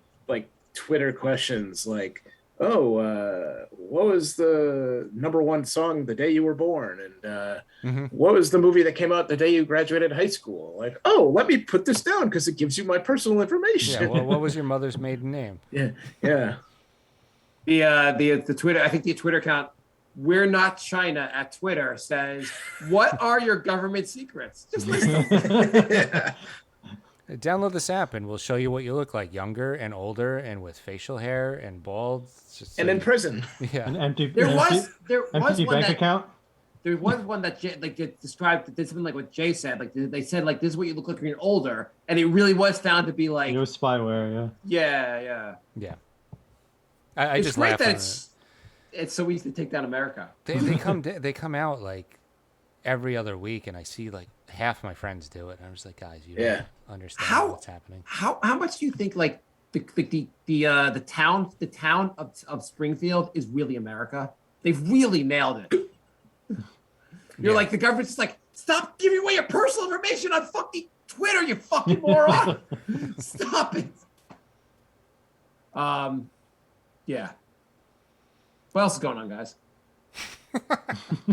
[SPEAKER 5] Twitter questions like, oh, what was the #1 song the day you were born? And what was the movie that came out the day you graduated high school? Like, oh, let me put this down because it gives you my personal information.
[SPEAKER 1] Yeah. Well, what was your mother's maiden name?
[SPEAKER 5] Yeah.
[SPEAKER 2] The Twitter. I think the Twitter account. We're not China at Twitter says, "What are your government secrets?" Just listen.
[SPEAKER 1] Download this app and we'll show you what you look like, younger and older and with facial hair and bald. It's just
[SPEAKER 5] And in prison.
[SPEAKER 1] yeah.
[SPEAKER 4] An empty
[SPEAKER 2] There was
[SPEAKER 4] empty
[SPEAKER 2] one
[SPEAKER 4] bank
[SPEAKER 2] that
[SPEAKER 4] account.
[SPEAKER 2] there was one that Jay, described did something like what Jay said. Like they said, like this is what you look like when you're older, and it really was found to be like,
[SPEAKER 4] It was spyware. Yeah.
[SPEAKER 1] Yeah. I
[SPEAKER 2] It's
[SPEAKER 1] just
[SPEAKER 2] great
[SPEAKER 1] laugh
[SPEAKER 2] that
[SPEAKER 1] on
[SPEAKER 2] it's so easy to take down America.
[SPEAKER 1] they come out like every other week, and I see like half my friends do it, and I'm just like, guys, you don't understand what's happening.
[SPEAKER 2] How much do you think like the town of Springfield is really America? They've really nailed it. You're like the government's just like, stop giving away your personal information on fucking Twitter, you fucking moron. Stop it. Yeah. What else is going on, guys?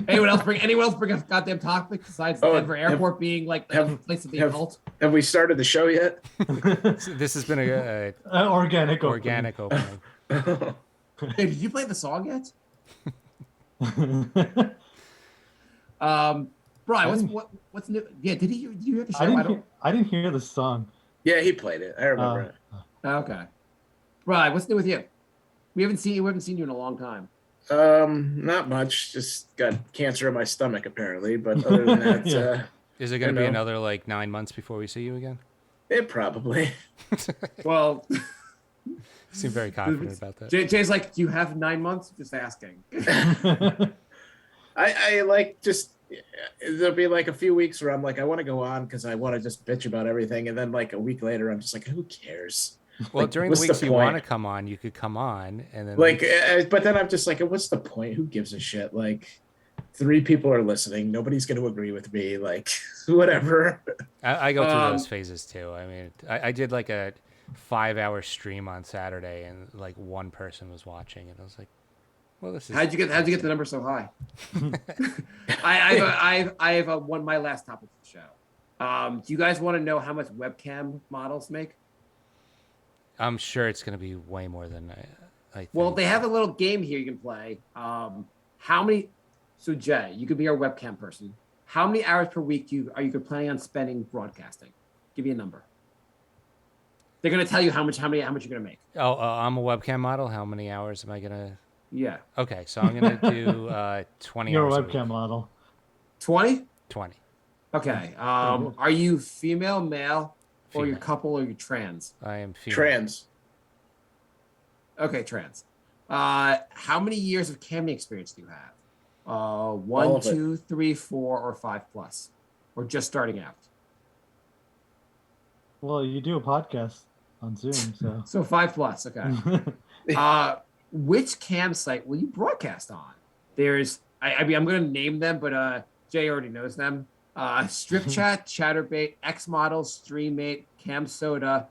[SPEAKER 2] Anyone else bring a goddamn topic besides Denver Airport being like the place of the occult?
[SPEAKER 5] Have we started the show yet?
[SPEAKER 1] This has been a
[SPEAKER 4] Organic.
[SPEAKER 1] opening.
[SPEAKER 2] Hey, did you play the song yet? Brian, what's new? Yeah, did you hear the show?
[SPEAKER 4] I didn't hear the song.
[SPEAKER 5] Yeah, he played it. I remember it.
[SPEAKER 2] Okay. Brian, what's new with you? We haven't seen you in a long time.
[SPEAKER 5] Not much. Just got cancer in my stomach apparently, but other than that,
[SPEAKER 4] Yeah.
[SPEAKER 1] Is it going to be another like 9 months before we see you again?
[SPEAKER 5] it probably.
[SPEAKER 2] Well,
[SPEAKER 1] You seem very confident about that.
[SPEAKER 2] Jay's like, do you have 9 months? Just asking.
[SPEAKER 5] I like just there'll be like a few weeks where I'm like, I want to go on because I want to just bitch about everything, and then like a week later, I'm just like, who cares?
[SPEAKER 1] Well,
[SPEAKER 5] Like,
[SPEAKER 1] during the
[SPEAKER 5] what's
[SPEAKER 1] weeks you want to
[SPEAKER 5] point?
[SPEAKER 1] come on, you could come on, and then
[SPEAKER 5] Like,
[SPEAKER 1] weeks-
[SPEAKER 5] but then I'm just like, what's the point? Who gives a shit? Like, 3 people are listening. Nobody's going to agree with me. Like, whatever.
[SPEAKER 1] I go through those
[SPEAKER 2] Um,
[SPEAKER 1] phases too. I mean, I did like a 5-hour stream on Saturday, and like one person was watching, and I was like, well, this is.
[SPEAKER 2] how'd you get the number so high? I have one my last topic for the show. Do you guys want to know how much webcam models make?
[SPEAKER 1] I'm sure it's going to be way more than I think.
[SPEAKER 2] Well, they have a little game here you can play. How many? So Jay, you could be our webcam person. How many hours per week are you planning on spending broadcasting? Give me a number. They're gonna tell you how much you're gonna make.
[SPEAKER 1] Oh, I'm a webcam model. How many hours am I gonna?
[SPEAKER 2] Yeah,
[SPEAKER 1] Okay, so I'm gonna do 20
[SPEAKER 4] You're a
[SPEAKER 1] hours.
[SPEAKER 4] webcam model.
[SPEAKER 2] 20.
[SPEAKER 1] 20.
[SPEAKER 2] Okay.
[SPEAKER 4] good.
[SPEAKER 2] Are you female, male, or you're
[SPEAKER 1] Female.
[SPEAKER 2] couple, or you're trans?
[SPEAKER 1] I am female.
[SPEAKER 5] Trans.
[SPEAKER 2] Okay, trans. How many years of camming experience do you have? One,
[SPEAKER 5] All of it.
[SPEAKER 2] 2, 3, 4, or 5+, or just starting out?
[SPEAKER 4] Well, you do a podcast on Zoom, so.
[SPEAKER 2] So 5+. Okay. Which cam site will you broadcast on? There's, I mean, I'm going to name them, but Jay already knows them. Strip Chat, Chatterbait, X Models, Streammate, Cam Soda.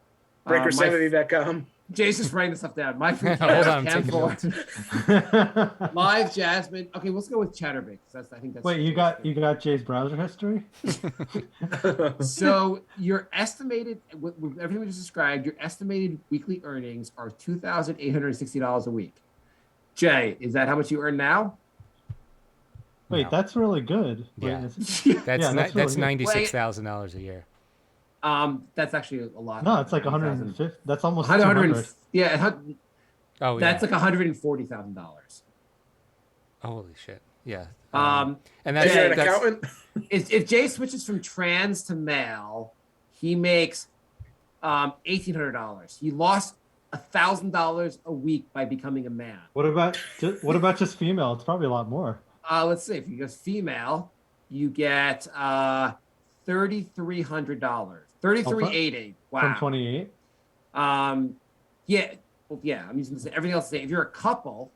[SPEAKER 5] BreakerSanity.com.
[SPEAKER 2] Jay's just writing this stuff down. My free
[SPEAKER 1] Hold on, I'm
[SPEAKER 2] Cam
[SPEAKER 1] taking
[SPEAKER 2] Forward,
[SPEAKER 1] notes.
[SPEAKER 2] Live Jasmine. Okay, let's go with Chatterbait. I think that's.
[SPEAKER 4] Wait, you got Jay's browser history?
[SPEAKER 2] So your estimated, with everything we just described, your estimated weekly earnings are $2,860 a week. Jay, is that how much you earn now?
[SPEAKER 4] Wait,
[SPEAKER 1] No.
[SPEAKER 4] that's really good. Wait,
[SPEAKER 1] Yeah.
[SPEAKER 4] is-
[SPEAKER 1] That's
[SPEAKER 4] Yeah, that's really good.
[SPEAKER 1] $96,000 a year.
[SPEAKER 2] That's actually a lot.
[SPEAKER 4] No, it's like 150. That's almost
[SPEAKER 2] 100.
[SPEAKER 4] 200.
[SPEAKER 2] Yeah,
[SPEAKER 1] Oh,
[SPEAKER 2] that's
[SPEAKER 1] yeah.
[SPEAKER 2] like $140,000.
[SPEAKER 1] Holy shit. Yeah.
[SPEAKER 2] Jay,
[SPEAKER 1] And that's,
[SPEAKER 5] You're an
[SPEAKER 1] that's
[SPEAKER 5] accountant?
[SPEAKER 2] If Jay switches from trans to male, he makes $1,800. He lost $1,000 a week by becoming a man.
[SPEAKER 4] What about just female? It's probably a lot more.
[SPEAKER 2] Let's see. If you go female, you get $3,300. $3,380. Wow.
[SPEAKER 4] From 28.
[SPEAKER 2] Yeah. Well, yeah. I'm using everything else. The same. If you're a couple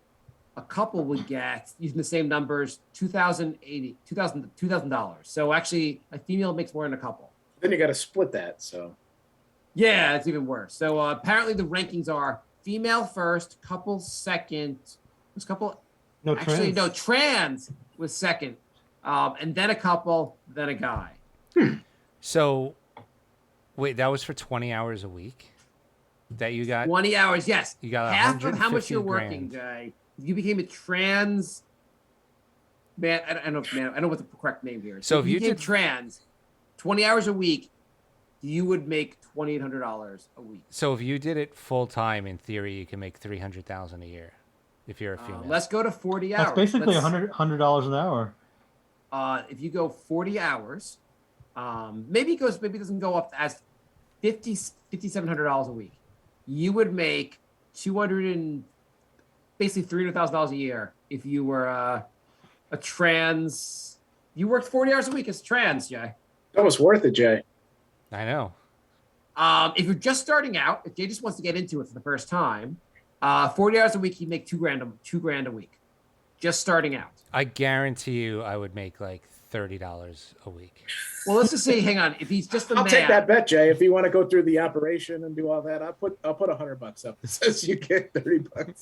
[SPEAKER 2] would get, using the same numbers, $2,000. So actually, a female makes more than a couple.
[SPEAKER 5] Then you got to split that. So
[SPEAKER 2] Yeah, it's even worse. So apparently the rankings are female first, couple second. Was couple
[SPEAKER 4] No,
[SPEAKER 2] actually
[SPEAKER 4] trans.
[SPEAKER 2] no trans was second, and then a couple, then a guy.
[SPEAKER 1] so, wait, that was for 20 hours a week that you got?
[SPEAKER 2] 20 hours, yes.
[SPEAKER 1] You got
[SPEAKER 2] half of how much you're
[SPEAKER 1] 150
[SPEAKER 2] working,
[SPEAKER 1] grand.
[SPEAKER 2] Jay. If you became a trans man, I don't know what the correct name here is.
[SPEAKER 1] So if you
[SPEAKER 2] became
[SPEAKER 1] did-
[SPEAKER 2] trans, 20 hours a week, you would make $2,800 a week.
[SPEAKER 1] So if you did it full time, in theory, you can make $300,000 a year if you're a female.
[SPEAKER 2] Let's go to 40 hours.
[SPEAKER 4] That's basically
[SPEAKER 2] Let's-
[SPEAKER 4] $100 an hour.
[SPEAKER 2] If you go 40 hours, maybe it doesn't go up as $5,700 a week. You would make basically $300,000 a year if you were a trans. You worked 40 hours a week as trans, Jay.
[SPEAKER 5] that was worth it, Jay.
[SPEAKER 1] I know.
[SPEAKER 2] If you're just starting out, if Jay just wants to get into it for the first time, 40 hours a week, he'd make $2,000 a week, just starting out.
[SPEAKER 1] I guarantee you I would make like $30 a week.
[SPEAKER 2] Well, let's just say, hang on, if he's just a
[SPEAKER 5] I'll
[SPEAKER 2] man.
[SPEAKER 5] take that bet, Jay. If you want to go through the operation and do all that, I'll put $100 up. It says you get $30.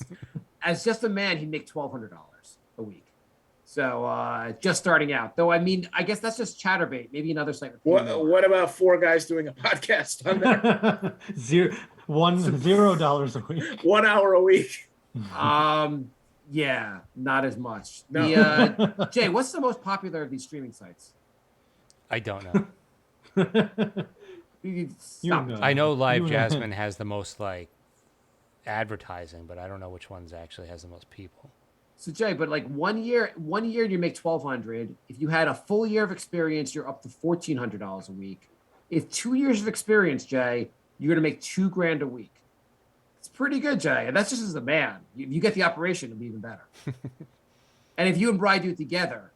[SPEAKER 2] As just a man, he'd make $1,200 a week. So just starting out, though. I mean, I guess that's just Chatterbait. Maybe another site. With more.
[SPEAKER 5] What about 4 guys doing a podcast on there?
[SPEAKER 4] $0 a week.
[SPEAKER 5] 1 hour a week.
[SPEAKER 2] Yeah, not as much.
[SPEAKER 5] No.
[SPEAKER 2] Jay, what's the most popular of these streaming sites?
[SPEAKER 1] I don't know.
[SPEAKER 2] Stop.
[SPEAKER 4] know.
[SPEAKER 1] I know Live
[SPEAKER 4] You-
[SPEAKER 1] Jasmine has the most like advertising, but I don't know which ones actually has the most people.
[SPEAKER 2] So Jay, but like 1 year you make $1,200. If you had a full year of experience, you're up to $1,400 a week. If 2 years of experience, Jay, you're gonna make $2,000 a week. It's pretty good, Jay. And that's just as a man. You get the operation, it'll be even better. And if you and Bri do it together,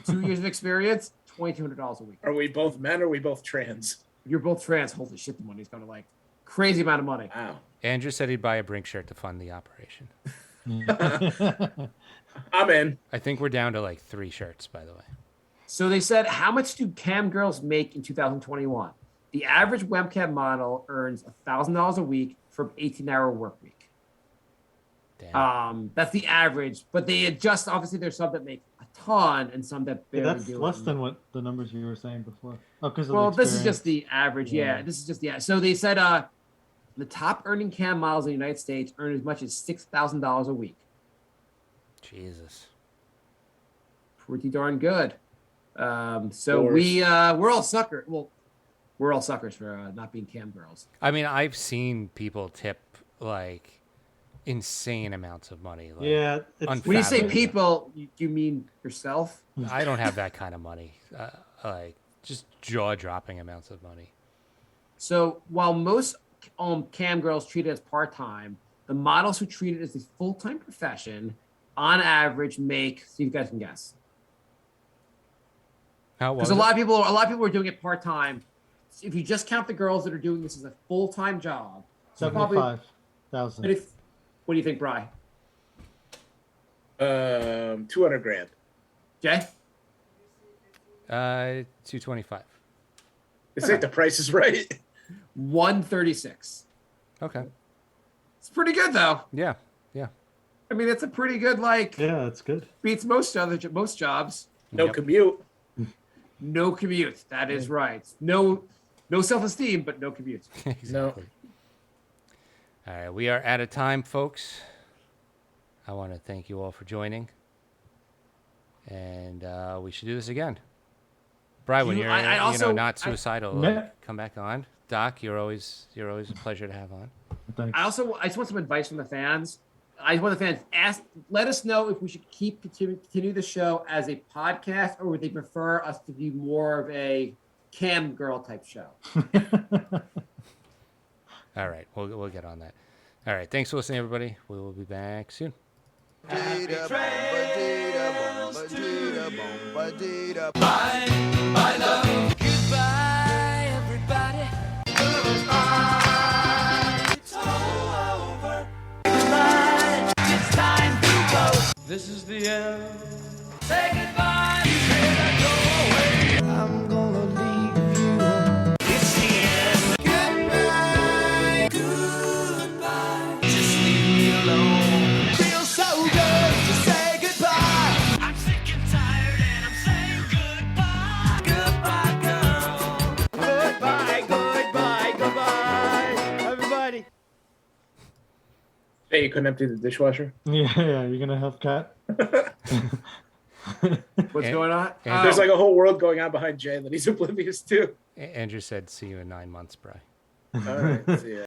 [SPEAKER 2] 2 years of experience, $2,200 a week.
[SPEAKER 5] Are we both men or are we both trans?
[SPEAKER 2] You're both trans. Holy shit, the money's going to like crazy amount of money.
[SPEAKER 5] Wow.
[SPEAKER 1] Andrew said he'd buy a Brink shirt to fund the operation.
[SPEAKER 5] I'm in.
[SPEAKER 1] I think we're down to like 3 shirts, by the way.
[SPEAKER 2] So they said, how much do cam girls make in 2021? The average webcam model earns $1,000 a week for an 18-hour work week.
[SPEAKER 1] Damn.
[SPEAKER 2] That's the average, but they adjust. Obviously, there's some that make a ton and some that barely
[SPEAKER 4] That's
[SPEAKER 2] do.
[SPEAKER 4] less than what the numbers you were saying before. Oh, because
[SPEAKER 2] Well, this is just the average. Yeah,
[SPEAKER 4] Yeah.
[SPEAKER 2] this is just the. So they said the top earning cam models in the United States earn as much as $6,000 a week.
[SPEAKER 1] Jesus.
[SPEAKER 2] Pretty darn good. So
[SPEAKER 5] Course.
[SPEAKER 2] we're all suckers. Well, we're all suckers for not being cam girls.
[SPEAKER 1] I mean, I've seen people tip like insane amounts of money. Like,
[SPEAKER 4] Yeah. It's,
[SPEAKER 2] When you say
[SPEAKER 1] Fathomable.
[SPEAKER 2] people, you mean yourself?
[SPEAKER 1] I don't have that kind of money. Like just jaw-dropping amounts of money.
[SPEAKER 2] So while most cam girls treat it as part-time, the models who treat it as a full-time profession, on average, make. So you guys can guess.
[SPEAKER 1] How was
[SPEAKER 2] Because a lot of people are doing it part-time. If you just count the girls that are doing this as a full-time job, so probably.
[SPEAKER 4] 75,000.
[SPEAKER 2] But what do you think, Bri?
[SPEAKER 5] 200 grand.
[SPEAKER 2] Jay?
[SPEAKER 1] 225.
[SPEAKER 5] It's like the price is right.
[SPEAKER 2] 136.
[SPEAKER 1] Okay.
[SPEAKER 2] It's pretty good though.
[SPEAKER 1] Yeah. Yeah.
[SPEAKER 2] I mean, it's a pretty good
[SPEAKER 4] Yeah, that's good.
[SPEAKER 2] beats most jobs.
[SPEAKER 5] No
[SPEAKER 1] Yep.
[SPEAKER 5] commute.
[SPEAKER 2] No commute. That is right. No self-esteem, but no commute.
[SPEAKER 1] Exactly. All right, we are out of time, folks. I want to thank you all for joining, and we should do this again. Brian, when you're
[SPEAKER 2] I also-
[SPEAKER 1] not suicidal,
[SPEAKER 4] Yeah.
[SPEAKER 1] come back on. Doc, you're always a pleasure to have on.
[SPEAKER 4] Thanks.
[SPEAKER 2] I just want some advice from the fans. I want the fans let us know if we should continue the show as a podcast, or would they prefer us to be more of a cam girl type show?
[SPEAKER 1] All right, we'll get on that. All right, thanks for listening, everybody. We will be back soon.
[SPEAKER 3] Goodbye, everybody. It's over. Goodbye. It's time to go. This is the end. Say goodbye. I'm gonna leave you. It's the end. Goodbye. Goodbye. Just leave me alone. Feels so good to say goodbye. I'm sick and tired and I'm saying goodbye. Goodbye, girl. Goodbye, goodbye, goodbye. Everybody.
[SPEAKER 5] Hey, you couldn't empty the dishwasher?
[SPEAKER 4] Yeah, you're gonna help Kat?
[SPEAKER 2] What's
[SPEAKER 1] And-
[SPEAKER 2] going on?
[SPEAKER 1] and
[SPEAKER 5] There's like a whole world going on behind Jay that he's oblivious to.
[SPEAKER 1] Andrew said, "See you in 9 months, Brian."
[SPEAKER 5] All right. See ya.